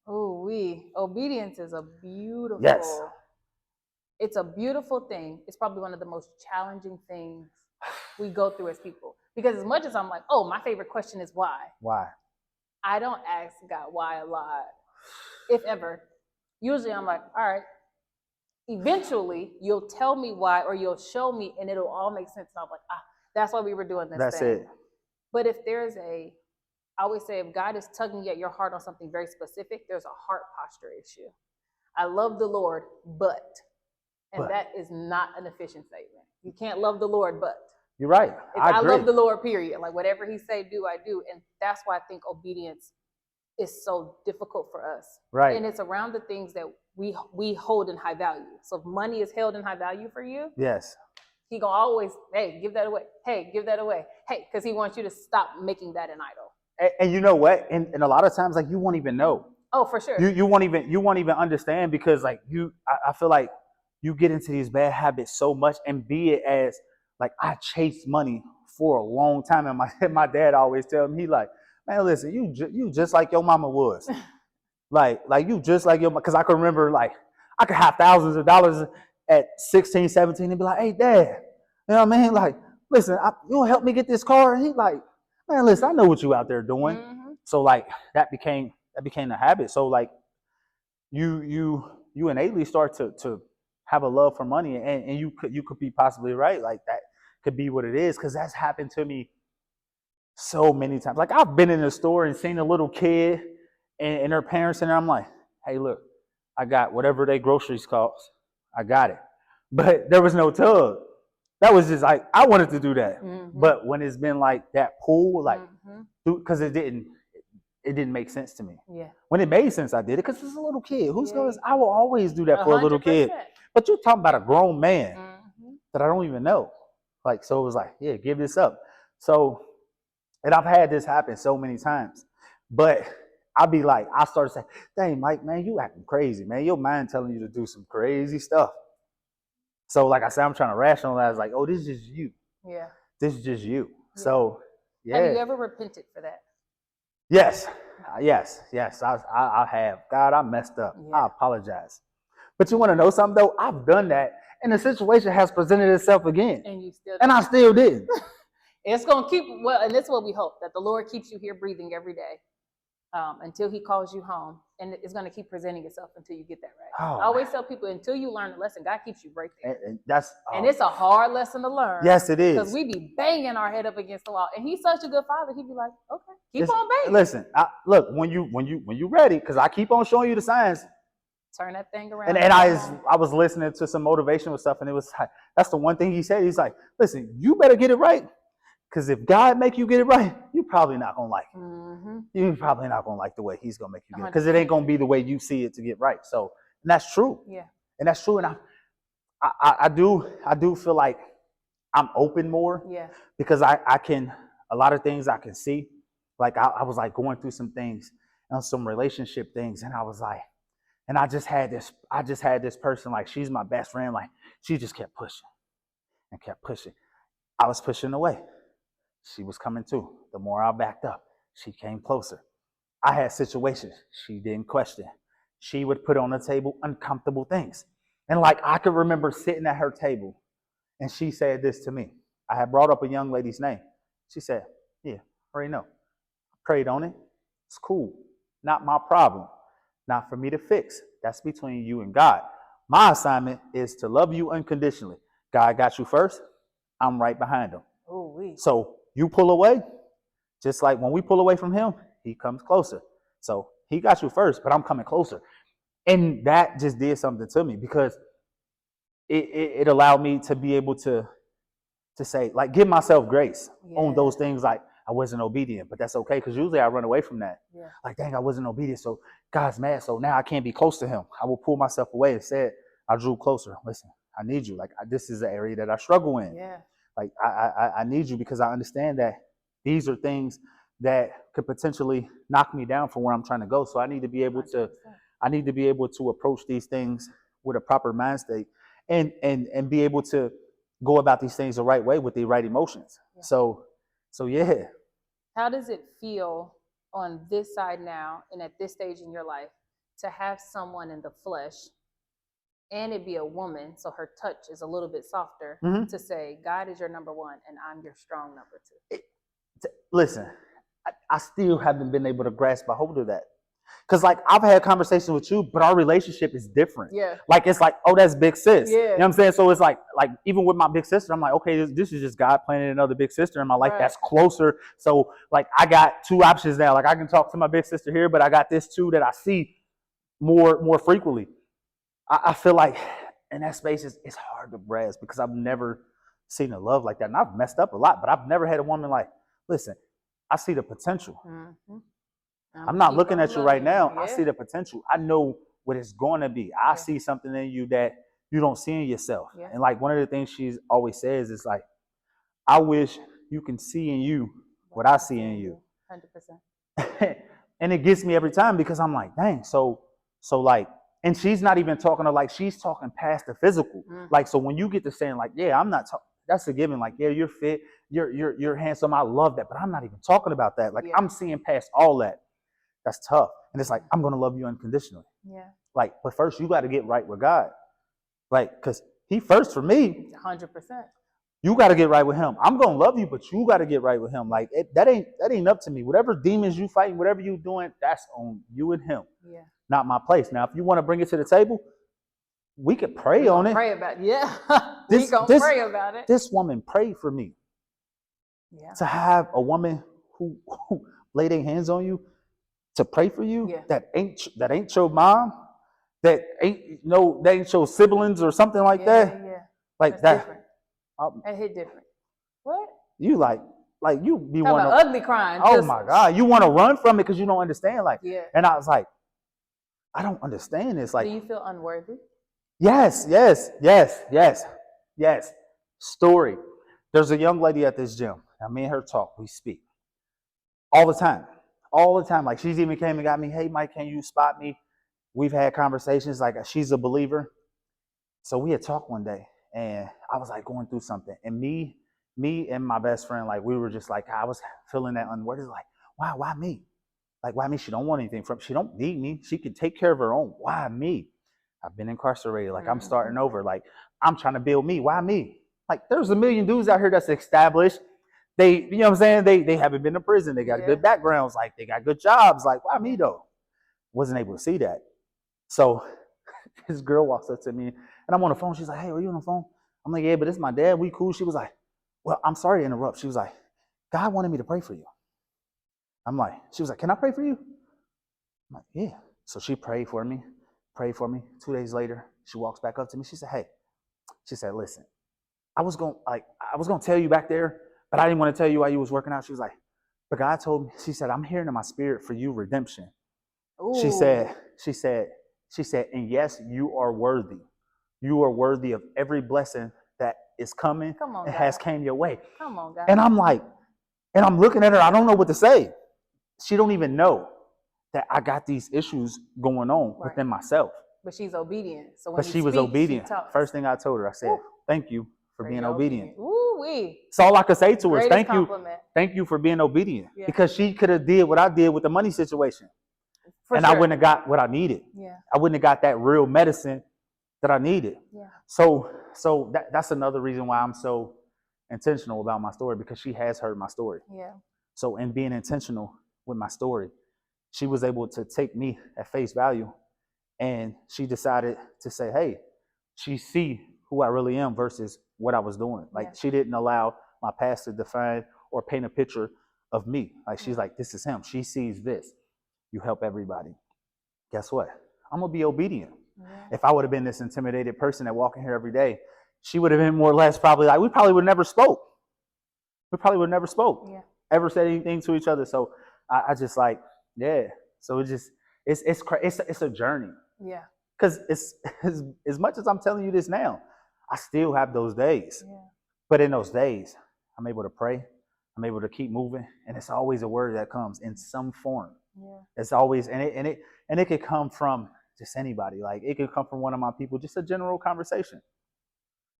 Obedience is a beautiful. Yes. It's a beautiful thing. It's probably one of the most challenging things we go through as people. Because as much as I'm like, oh, my favorite question is why. Why? I don't ask God why a lot, if ever. Usually I'm like, all right. Eventually, you'll tell me why, or you'll show me, and it'll all make sense. And I'm like, that's why we were doing this. That's thing. it. But if I always say, if God is tugging at your heart on something very specific, there's a heart posture issue. I love the Lord, but that is not an efficient statement. You can't love the Lord, but. You're right. I agree. love the Lord, period. Like whatever he say, do, I do. And that's why I think obedience is so difficult for us. Right. And it's around the things that we hold in high value. So if money is held in high value for you, yes, he gonna always, hey, give that away. Hey, give that away. Hey, because he wants you to stop making that an idol. And you know what? And a lot of times, like you won't even know. Oh, for sure. You won't even understand because like I feel like you get into these bad habits so much, and be it as like I chased money for a long time, and my dad always tell me, he like, man, listen, you just like your mama was. like you just like your mama. Because I can remember, like, I could have thousands of dollars at 16, 17 and be like, hey, Dad, you know what I mean? Like, listen, you want to help me get this car? And he like, man, listen, I know what you out there doing. Mm-hmm. So, like, that became a habit. So, like, you innately start to have a love for money, and you could be possibly right. Like, that could be what it is, because that's happened to me so many times. Like, I've been in a store and seen a little kid and their parents, and I'm like, hey, look, I got whatever they groceries cost. I got it. But there was no tug. That was just like, I wanted to do that. Mm-hmm. But when it's been like that pull, like, because it didn't make sense to me. Yeah. When it made sense, I did it because it's a little kid. I will always do that for a little kid. But you're talking about a grown man Mm-hmm. that I don't even know. Like, so it was like, yeah, give this up. So, and I've had this happen so many times. But I'll be like, I started saying, dang, Mike, man, you acting crazy, man. Your mind telling you to do some crazy stuff. So, like I said, I'm trying to rationalize, like, oh, this is just you. Yeah. This is just you. Yeah. So, yeah. Have you ever repented for that? Yes. Yes. I have. God, I messed up. Yeah. I apologize. But you want to know something, though? I've done that, and the situation has presented itself again. And you still And I still didn't. It's going to keep, well, and that's what we hope, that the Lord keeps you here breathing every day until he calls you home. And it's going to keep presenting itself until you get that right. Oh, I always tell people, until you learn the lesson, God keeps you right there. And it's a hard lesson to learn. Yes, it is. Because we be banging our head up against the wall. And he's such a good father. He'd be like, okay, keep on banging. Listen, look, when you ready, because I keep on showing you the signs. Turn that thing around. And I was listening to some motivational stuff, and it was like, that's the one thing he said. He's like, listen, you better get it right. Because if God make you get it right, you're probably not going to like it. Mm-hmm. You're probably not going to like the way he's going to make you get it. Because it ain't going to be the way you see it to get right. So, and that's true. Yeah. And that's true. And I do feel like I'm open more. Yeah. Because I can, a lot of things I can see. Like I was like going through some things and some relationship things. And I was like, and I just had this person, like, she's my best friend. Like, she just kept pushing and kept pushing. I was pushing away. She was coming too. The more I backed up, she came closer. I had situations she didn't question. She would put on the table uncomfortable things. And like, I could remember sitting at her table and she said this to me. I had brought up a young lady's name. She said, yeah, I already know. I prayed on it. It's cool. Not my problem. Not for me to fix. That's between you and God. My assignment is to love you unconditionally. God got you first. I'm right behind him. Ooh-wee. So you pull away, just like when we pull away from him, he comes closer. So he got you first, but I'm coming closer. And that just did something to me, because it allowed me to be able to say, like, give myself grace on those things. Like, I wasn't obedient, but that's okay, because usually I run away from that. Yeah. Like, dang, I wasn't obedient, so God's mad, so now I can't be close to him. I will pull myself away. Instead, I drew closer. Listen, I need you. Like, this is the area that I struggle in. Yeah. Like, I need you, because I understand that these are things that could potentially knock me down from where I'm trying to go. So I need to be able to approach these things with a proper mind state, and be able to go about these things the right way with the right emotions. Yeah. So yeah. How does it feel on this side now and at this stage in your life to have someone in the flesh, and it be a woman, so her touch is a little bit softer, to say, God is your number one and I'm your strong number two? Listen, I still haven't been able to grasp a hold of that. Because, like, I've had conversations with you, but our relationship is different. Yeah. Like, it's like, oh, that's big sis. Yeah. You know what I'm saying? So it's like even with my big sister, I'm like, okay, this is just God planting another big sister in my life that's closer. So, like, I got two options now. Like, I can talk to my big sister here, but I got this too that I see more frequently. I feel like in that space, it's hard to grasp, because I've never seen a love like that. And I've messed up a lot, but I've never had a woman like, listen, I see the potential. Mm-hmm. I'm not looking at you right now. Yeah. I see the potential. I know what it's going to be. I see something in you that you don't see in yourself. Yeah. And like, one of the things she always says is like, I wish you can see in you what I see in you. 100%. And it gets me every time, because I'm like, dang, so like, and she's not even talking to, like, she's talking past the physical. Mm. Like, so when you get to saying, like, yeah, I'm not talking, that's a given. Like, yeah, you're fit, you're handsome, I love that, but I'm not even talking about that. Like, I'm seeing past all that. That's tough. And it's like, I'm going to love you unconditionally. Yeah. Like, but first you got to get right with God. Like, because he first for me. 100%. You got to get right with him. I'm going to love you, but you got to get right with him. Like, that ain't up to me. Whatever demons you fighting, whatever you doing, that's on you and him. Yeah. Not my place. Now, if you want to bring it to the table, we could pray on it. Pray about it. Yeah. We gonna pray about it. This woman prayed for me. Yeah. To have a woman who lay their hands on you, to pray for you, that ain't your mom, that ain't your siblings or something like that. Yeah. Like that's that. That hit different. What? You like you be one of ugly crying. Oh my God. You want to run from it because you don't understand. Like, and I was like, I don't understand this. Like, do you feel unworthy? Yes, yes, yes, yes, yes. Story. There's a young lady at this gym. Now, me and her talk. We speak all the time. All the time. Like, she's even came and got me, hey, Mike, can you spot me? We've had conversations. Like, she's a believer. So we had talked one day, and I was like going through something. And me and my best friend, like, we were just like, I was feeling that unworthy. Like, why me? Like, why me? She don't want anything from, she don't need me. She can take care of her own. Why me? I've been incarcerated. Like, I'm starting over. Like, I'm trying to build me. Why me? Like, there's a million dudes out here that's established. They, you know what I'm saying? They haven't been to prison. They got good backgrounds. Like, they got good jobs. Like, why me though? Wasn't able to see that. So this girl walks up to me, and I'm on the phone. She's like, hey, are you on the phone? I'm like, yeah, but it's my dad. We cool. She was like, well, I'm sorry to interrupt. She was like, God wanted me to pray for you. I'm like, she was like, can I pray for you? I'm like, yeah. So she prayed for me. 2 days later, she walks back up to me. She said, hey, she said, listen, I was gonna tell you back there, but I didn't want to tell you while you was working out. She was like, but God told me, she said, I'm hearing in my spirit for you redemption. Ooh. She said, and yes, you are worthy. You are worthy of every blessing that is coming and has came your way. Come on, God. And I'm like, and I'm looking at her, I don't know what to say. She don't even know that I got these issues going on within myself. But she's obedient. So when but she was obedient. She First thing I told her, I said, thank you for being obedient. Ooh-wee. That's all I could say to her is thank compliment. you. Thank you for being obedient. Yeah. Because she could have did what I did with the money situation. I wouldn't have got what I needed. Yeah. I wouldn't have got that real medicine that I needed. Yeah. So that's another reason why I'm so intentional about my story, because she has heard my story. Yeah. So in being intentional with my story, she was able to take me at face value, and she decided to say, hey, she see who I really am versus what I was doing. Like, she didn't allow my past to define or paint a picture of me. Like, she's like, this is him. She sees this. You help everybody. Guess what? I'm going to be obedient. Yeah. If I would have been this intimidated person that walk in here every day, she would have been more or less probably like, we probably would never spoke. Yeah. Ever said anything to each other. So I just like, yeah. So it's a journey. Yeah. Because it's as much as I'm telling you this now, I still have those days. Yeah. But in those days, I'm able to pray. I'm able to keep moving, and it's always a word that comes in some form. Yeah. It's always, and it could come from just anybody. Like, it could come from one of my people, just a general conversation.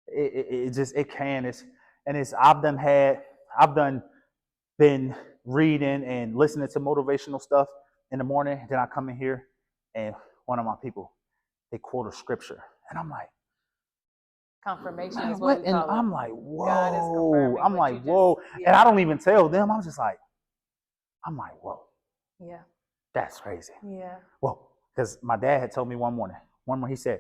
It can. I've been reading and listening to motivational stuff in the morning. Then I come in here, and one of my people, they quote a scripture, and I'm like, confirmation is what we call it. I'm like, whoa. God is confirming. I'm like, whoa. Yeah. And I don't even tell them. I'm like, whoa. Yeah. That's crazy. Yeah. Well, because my dad had told me one morning, he said,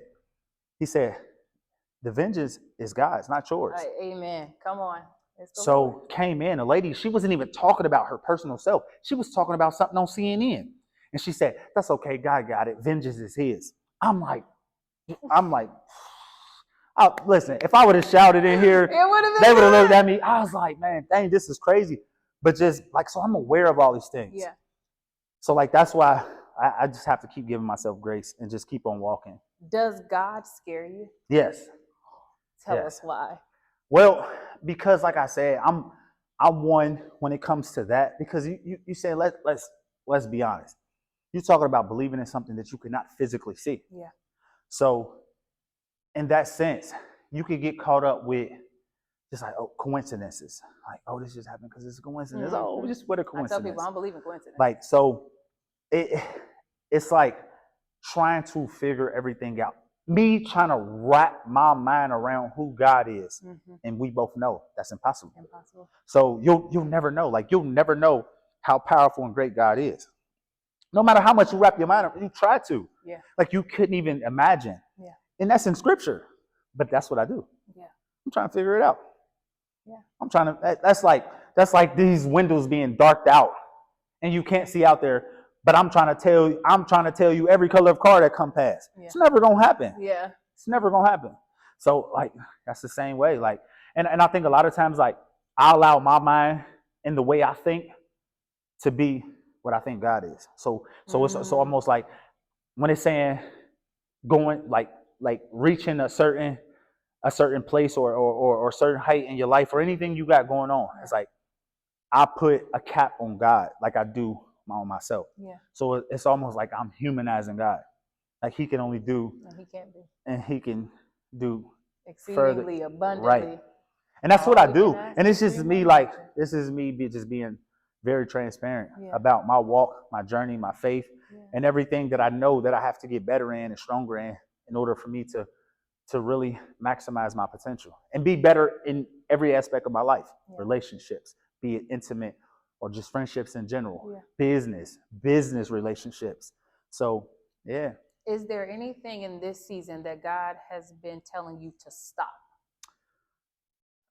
the vengeance is God's, not yours. Amen. Come on. So came in a lady, she wasn't even talking about her personal self. She was talking about something on CNN. And she said, that's okay, God got it. Vengeance is his. I'm like, listen, if I would have shouted in here, they would have looked at me. I was like, man, dang, this is crazy. But just like, so I'm aware of all these things. Yeah. So like, that's why I just have to keep giving myself grace and just keep on walking. Does God scare you? Yes. Tell us why. Well, because like I said, I'm one when it comes to that, because you say, let's be honest. You're talking about believing in something that you could not physically see. Yeah. So in that sense, you could get caught up with just like, coincidences. Like, this just happened because it's a coincidence. Mm-hmm. Just what a coincidence. I tell people I don't believe in coincidence. Like, so it's like trying to figure everything out. Me trying to wrap my mind around who God is. Mm-hmm. And we both know that's impossible. So you'll never know. Like, you'll never know how powerful and great God is. No matter how much you wrap your mind around, you try to. Yeah. Like, you couldn't even imagine. Yeah. And that's in scripture. But that's what I do. Yeah. I'm trying to figure it out. Yeah. I'm trying to, that's like these windows being darked out and you can't see out there, but I'm trying to tell you every color of car that come past. Yeah. It's never going to happen. Yeah. It's never going to happen. So like, that's the same way. Like, and I think a lot of times, like, I allow my mind and the way I think to be what I think God is. So it's so almost like when it's saying going, like like reaching a certain place or certain height in your life or anything you got going on. It's like I put a cap on God like I do on myself. Yeah. So it's almost like I'm humanizing God. Like he can only do, And he can't do. and he can do Exceedingly further, abundantly. right. And that's what I do. And it's just me, like, imagine. this is me just being very transparent Yeah. about my walk, my journey, my faith, Yeah. and everything that I know that I have to get better in and stronger in order for me to really maximize my potential and be better in every aspect of my life. Yeah. Relationships, be it intimate or just friendships in general, Yeah. business relationships. So, yeah. Is there anything in this season that God has been telling you to stop?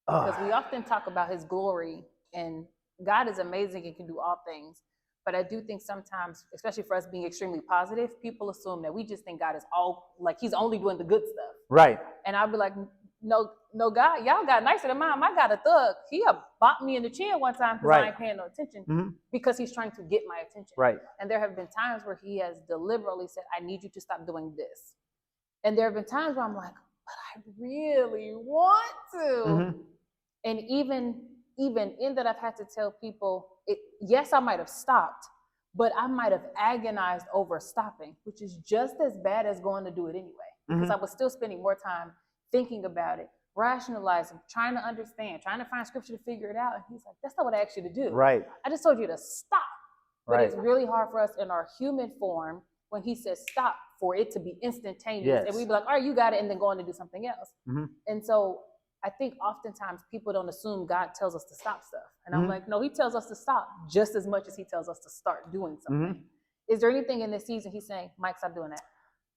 Because we often talk about his glory, and God is amazing and can do all things. But I do think sometimes, especially for us being extremely positive, people assume that we just think God is all, like he's only doing the good stuff. Right. And I'll be like, no, God, y'all got nicer than mine. I got a thug. He bopped me in the chin one time because I ain't paying no attention because he's trying to get my attention. Right. And there have been times where he has deliberately said, I need you to stop doing this. And there have been times where I'm like, but I really want to. And even in that, I've had to tell people, yes, I might have stopped, but I might have agonized over stopping, which is just as bad as going to do it anyway. Because I was still spending more time thinking about it, rationalizing, trying to understand, trying to find scripture to figure it out. And he's like, that's not what I asked you to do. Right. I just told you to stop. But Right. it's really hard for us in our human form when he says stop for it to be instantaneous. Yes. And we'd be like, all right, you got it, and then go on to do something else. And so I think oftentimes people don't assume God tells us to stop stuff. And I'm like, no, he tells us to stop just as much as he tells us to start doing something. Is there anything in this season he's saying, Mike, stop doing that?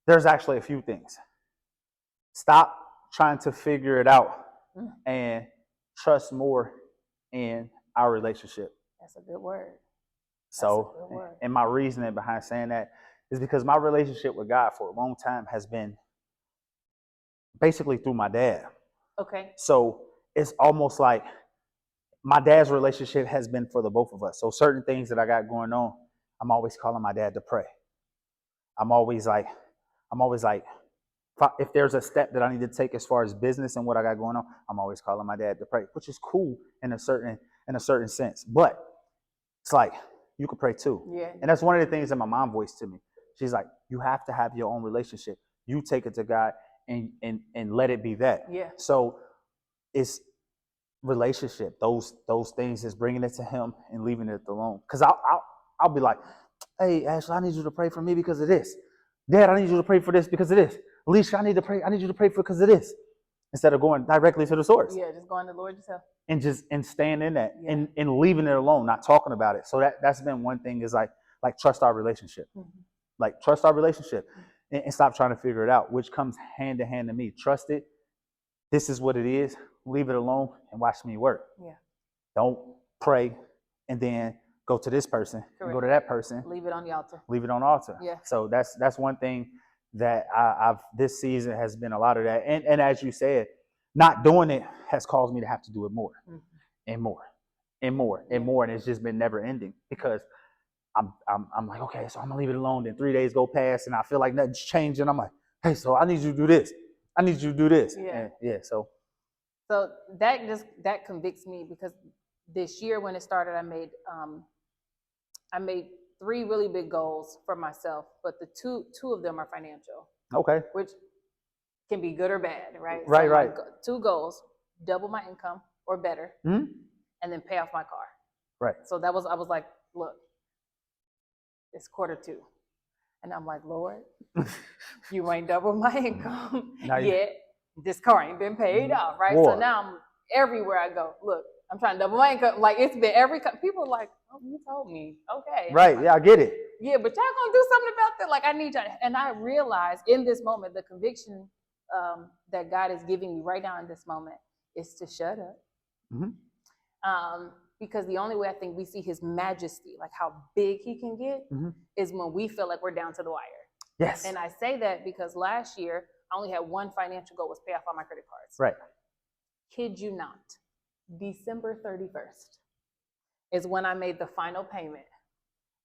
There's actually a few things. Stop trying to figure it out and trust more in our relationship. That's a good word. So, and my reasoning behind saying that is because my relationship with God for a long time has been basically through my dad. Okay. So it's almost like my dad's relationship has been for the both of us. So certain things that I got going on, I'm always calling my dad to pray. I'm always like, if there's a step that I need to take as far as business and what I got going on, I'm always calling my dad to pray, which is cool in a certain sense. But it's like, you could pray too. Yeah. And that's one of the things that my mom voiced to me. She's like, you have to have your own relationship. You take it to God and let it be that. Yeah. So it's relationship. Those things is bringing it to him and leaving it alone. Because I'll be like, hey, Ashley, I need you to pray for me because of this. Dad, I need you to pray for this because of this. Alicia, I need you to pray for because of this. Instead of going directly to the source. Yeah, just going to the Lord yourself. And staying in that and leaving it alone, not talking about it. So that's been one thing is like trust our relationship. Like trust our relationship and stop trying to figure it out, which comes hand to hand to me. Trust it. This is what it is. Leave it alone and watch me work. Yeah. Don't pray and then go to this person, and go to that person. Leave it on the altar. Leave it on the altar. Yeah. So that's one thing that I've this season has been a lot of that. And as you said, not doing it has caused me to have to do it more and more and more and more. And it's just been never ending because I'm like, okay, so I'm gonna leave it alone. Then 3 days go past and I feel like nothing's changing. I'm like, hey, so I need you to do this. I need you to do this. Yeah. And so that convicts me because this year when it started, I made 3 really big goals for myself, but the two of them are financial. Okay. Which can be good or bad, right? Right, so right. 2 goals: double my income or better, and then pay off my car. Right. So I was like, look, it's Q2. And I'm like, Lord, you ain't doubled my income yet. This car ain't been paid off, right? War. So now I'm everywhere I go. Look, I'm trying to double my income. Like it's been people are like, oh, you told me. Okay. Right. Like, yeah, I get it. Yeah, but y'all gonna do something about that. Like I need y'all. And I realize in this moment, the conviction that God is giving me right now in this moment is to shut up. Because the only way I think we see his majesty, like how big he can get, is when we feel like we're down to the wire. Yes. And I say that because last year, I only had one financial goal, was pay off all my credit cards. Right. Kid you not. December 31st is when I made the final payment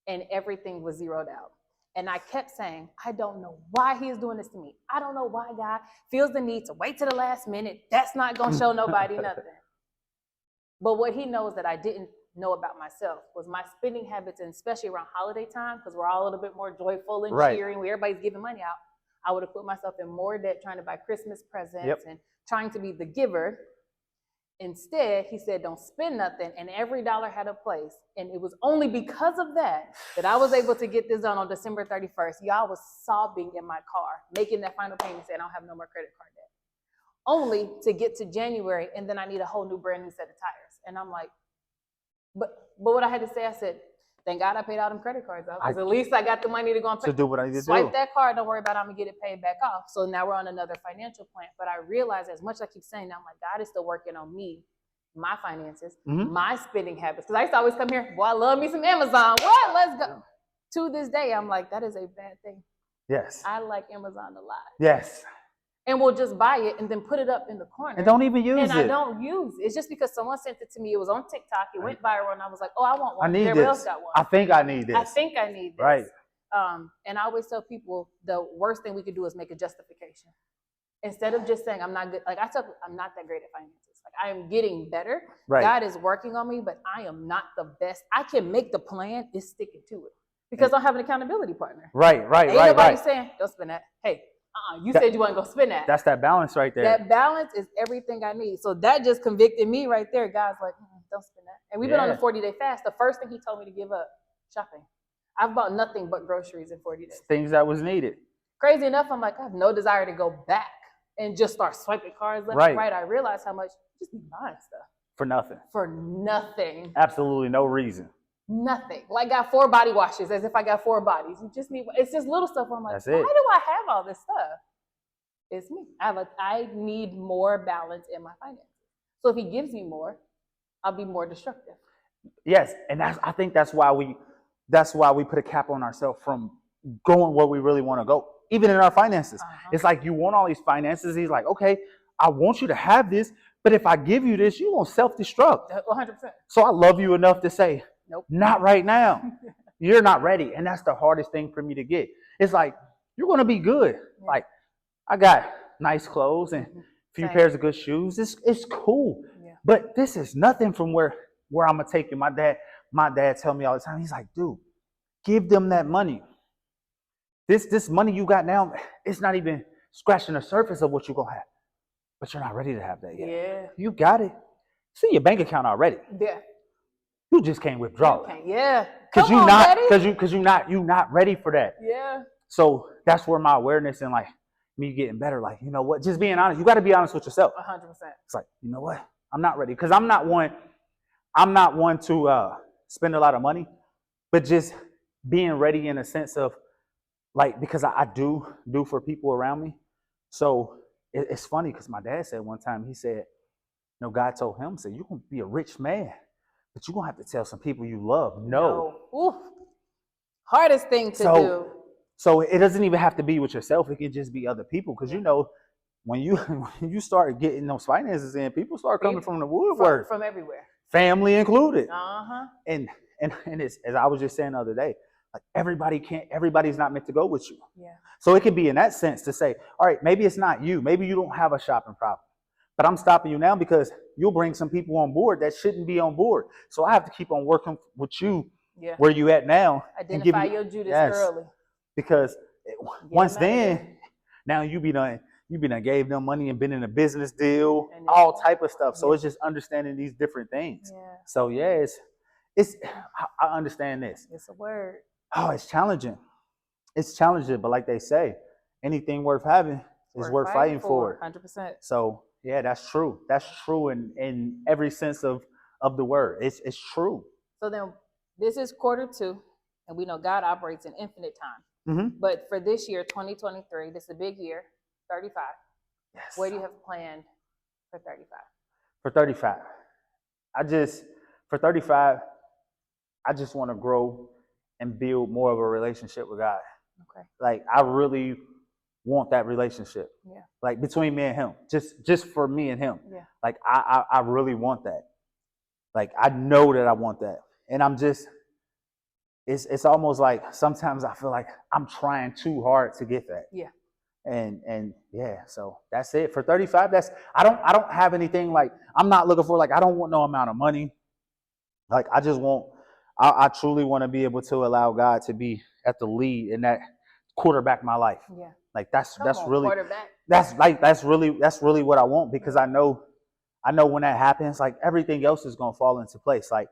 and everything was zeroed out. And I kept saying, I don't know why he is doing this to me. I don't know why God feels the need to wait to the last minute. That's not going to show nobody nothing. But what he knows that I didn't know about myself was my spending habits, and especially around holiday time, because we're all a little bit more joyful and cheering, where everybody's giving money out. I would have put myself in more debt trying to buy Christmas presents and trying to be the giver. Instead, he said, don't spend nothing, and every dollar had a place. And it was only because of that that I was able to get this done on December 31st. Y'all was sobbing in my car, making that final payment, saying I don't have no more credit card debt. Only to get to January, and then I need a whole new brand new set of tires. And I'm like, but what I had to say, I said, thank God I paid all them credit cards off, because at least I got the money to go and pay. To do what I need to Swipe do. that card, don't worry about it, I'm going to get it paid back off. So now we're on another financial plan. But I realize, as much as I keep saying, I'm like, God is still working on me, my finances, my spending habits. Because I used to always come here, boy, I love me some Amazon. What? Let's go. To this day, I'm like, that is a bad thing. Yes. I like Amazon a lot. Yes. And we'll just buy it and then put it up in the corner. And don't even use it. And I don't use it. It's just because someone sent it to me. It was on TikTok. It went viral, and I was like, oh, I want one. I need Everybody this. else got one. I think I need this. I think I need this. Right. And I always tell people the worst thing we could do is make a justification. Instead of just saying, I'm not good. Like I'm not that great at finances. Like, I am getting better. Right. God is working on me, but I am not the best. I can make the plan. It's sticking to it. Because I don't have an accountability partner. Right. Ain't nobody saying, don't spend that. Hey, you said you want to go spend that. That's that balance right there. That balance is everything I need. So that just convicted me right there. God's like, don't spend that. And we've been on a 40-day fast. The first thing he told me to give up, shopping. I've bought nothing but groceries in 40 days. Things that was needed. Crazy enough, I'm like, I have no desire to go back and just start swiping cards left and right. I realized how much just be buying stuff. For nothing. For nothing. Absolutely no reason. Nothing. Like, got 4 body washes as if I got 4 bodies. You just need, it's just little stuff where I'm like, why do I have all this stuff? It's me. I need more balance in my finances. So if he gives me more, I'll be more destructive. Yes, and I think that's why we put a cap on ourselves from going where we really want to go. Even in our finances. It's like, you want all these finances. He's like, okay, I want you to have this, but if I give you this, you're going to self-destruct. 100%. So I love you enough to say, nope, not right now. You're not ready. And that's the hardest thing for me to get. It's like, you're going to be good. Yeah. Like, I got nice clothes and a few pairs of good shoes. It's cool. Yeah. But this is nothing from where I'm going to take you. My dad tell me all the time, he's like, dude, give them that money. This money you got now, it's not even scratching the surface of what you're going to have. But you're not ready to have that yet. Yeah. You got it. See your bank account already. Yeah. You just can't withdraw it. Yeah. Because you're not ready for that. Yeah. So that's where my awareness and like me getting better, like, you know what, just being honest. You got to be honest with yourself. 100%. It's like, you know what, I'm not ready. Because I'm not one to spend a lot of money, but just being ready in a sense of like, because I do for people around me. So it's funny because my dad said one time, he said, you know, God told him, said, you're going to be a rich man, but you're going to have to tell some people you love no. Ooh. Hardest thing to do. So it doesn't even have to be with yourself. It can just be other people. Because, you know, when you start getting those finances in, people start coming from the woodwork. From everywhere. Family included. And it's, as I was just saying the other day, like everybody's not meant to go with you. Yeah. So it could be in that sense to say, all right, maybe it's not you. Maybe you don't have a shopping problem. But I'm stopping you now because you'll bring some people on board that shouldn't be on board. So I have to keep on working with you where you at now. Identify your Judas early. Because once then, now you be done gave them money and been in a business deal, all type of stuff. So it's just understanding these different things. Yeah. So yeah, it's I understand this. It's a word. Oh, it's challenging. It's challenging, but like they say, anything worth having is worth fighting for. 100%. So yeah, that's true. That's true in every sense of the word. It's true. So then this is Q2, and we know God operates in infinite time. Mm-hmm. But for this year, 2023, this is a big year, 35. Yes. What do you have planned for 35? For 35, I just want to grow and build more of a relationship with God. Okay. Like, I really want that relationship. Yeah. Like, between me and him, just for me and him. Yeah. Like, I really want that. Like, I know that I want that. And I'm just, it's almost like sometimes I feel like I'm trying too hard to get that. Yeah. And yeah, so that's it for 35. I don't have anything like, I'm not looking for, like, I don't want no amount of money. Like, I just want, I truly want to be able to allow God to be at the lead and that quarterback my life. Yeah. Like that's really quarterback. that's really what I want, because I know when that happens, like everything else is gonna fall into place. Like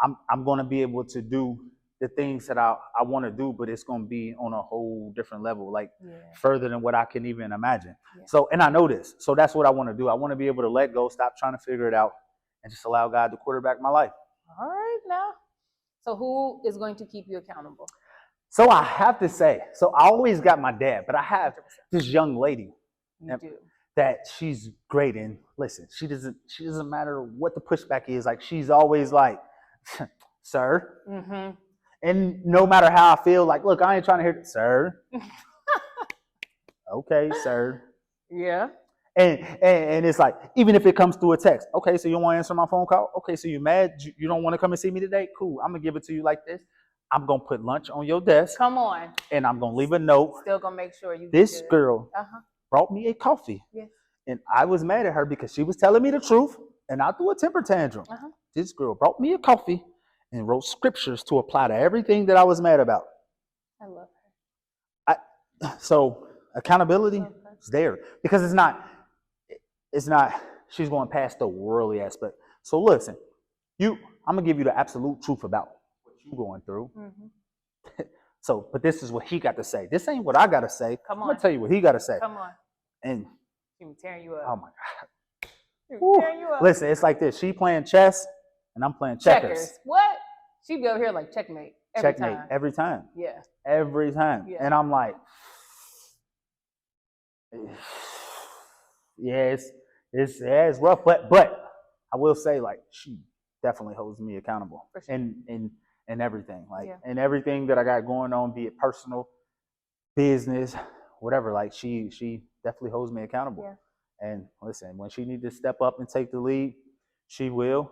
I'm gonna be able to do the things that I want to do, but it's gonna be on a whole different level, like further than what I can even imagine. Yeah. So, and I know this, so that's what I want to do. I want to be able to let go, stop trying to figure it out, and just allow God to quarterback my life. All right, now. So who is going to keep you accountable? So I have to say, so I always got my dad, but I have this young lady. You do. That she's great, and listen, she doesn't matter what the pushback is. Like, she's always like, sir. Mm-hmm. And no matter how I feel, like, look, I ain't trying to hear it, sir. Okay, sir. Yeah. And it's like, even if it comes through a text, okay, so you don't want to answer my phone call? Okay, so you mad? You don't want to come and see me today? Cool. I'm going to give it to you like this. I'm going to put lunch on your desk. Come on. And I'm going to leave a note. Still going to make sure you This girl brought me a coffee. Yes. And I was mad at her because she was telling me the truth, and I threw a temper tantrum. This girl brought me a coffee and wrote scriptures to apply to everything that I was mad about. I love her. So accountability is there, because it's not, she's going past the worldly aspect. So listen, I'm going to give you the absolute truth about what you're going through. Mm-hmm. So, but this is what he got to say. This ain't what I got to say. Come on. I'm going to tell you what he got to say. Come on. And she's tearing you up. Oh my God. Tearing you up. Listen, it's like this. She playing chess and I'm playing checkers. What? She be over here like checkmate. Every time. Yeah. Every time. Yeah. And I'm like, yeah, it's rough, but I will say, like, she definitely holds me accountable. For sure. And everything. Like, and everything that I got going on, be it personal, business, whatever, like she definitely holds me accountable. Yeah. And listen, when she needs to step up and take the lead, she will.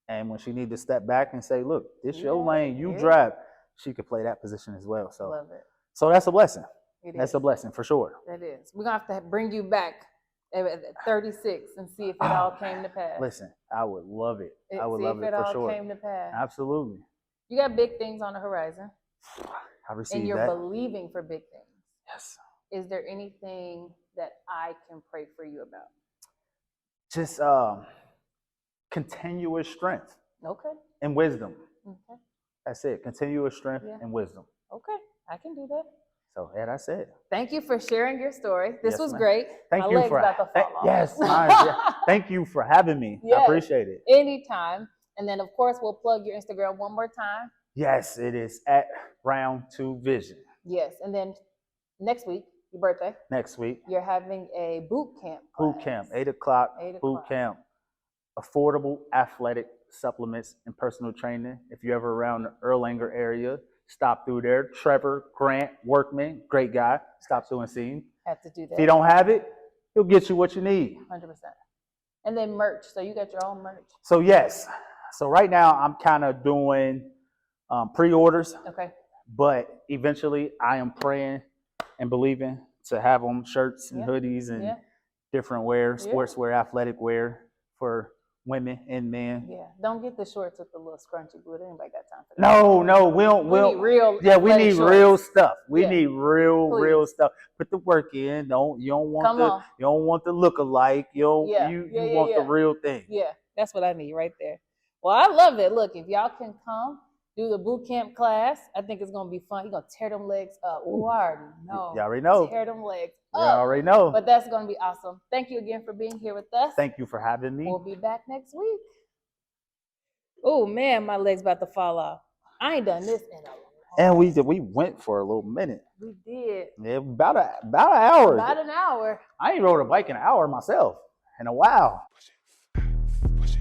And when she needs to step back and say, look, this your lane, you drive, she could play that position as well. So, love it. So that's a blessing. That's a blessing for sure. That is. We're going to have to bring you back at 36 and see if it all came to pass. Listen, I would love it. I would love it for sure. See if it all came to pass. Absolutely. You got big things on the horizon. I received that. And you're believing for big things. Yes. Is there anything that I can pray for you about? Just continuous strength. Okay. And wisdom. Okay. That's it. Continuous strength and wisdom. Okay. I can do that. So, yeah, that's it. Thank you for sharing your story. This was great. Thank you for Thank you for having me. Yes. I appreciate it. Anytime. And then, of course, we'll plug your Instagram one more time. Yes, it is at Round2Vision. Yes. And then next week, your birthday. Next week. You're having a boot camp class. Boot camp, 8 o'clock. Boot camp. Affordable athletic supplements and personal training. If you're ever around the Erlanger area, stop through there. Trevor Grant Workman, great guy. Stop through and see him. Have to do that. If you don't have it, he'll get you what you need. 100%. And then merch. So you got your own merch. So yes. So right now I'm kind of doing pre-orders. Okay. But eventually I am praying and believing to have them shirts and hoodies and different wear, sportswear, athletic wear for women and men. Yeah. Don't get the shorts with the little scrunchy glue. Anybody got time for that? No, we need real. Yeah, we need shorts. Real stuff. We need real stuff. Put the work in. You don't want the look alike. You want the real thing. Yeah, that's what I need right there. Well, I love it. Look, if y'all can come do the boot camp class, I think it's gonna be fun. You're gonna tear them legs up. Oh, I already know. You already know. Tear them legs up. You already know. But that's gonna be awesome. Thank you again for being here with us. Thank you for having me. We'll be back next week. Oh man, my leg's about to fall off. I ain't done this in a long time. And we went for a little minute. We did. Yeah, about an hour. About an hour. I ain't rode a bike in an hour myself in a while. Push it.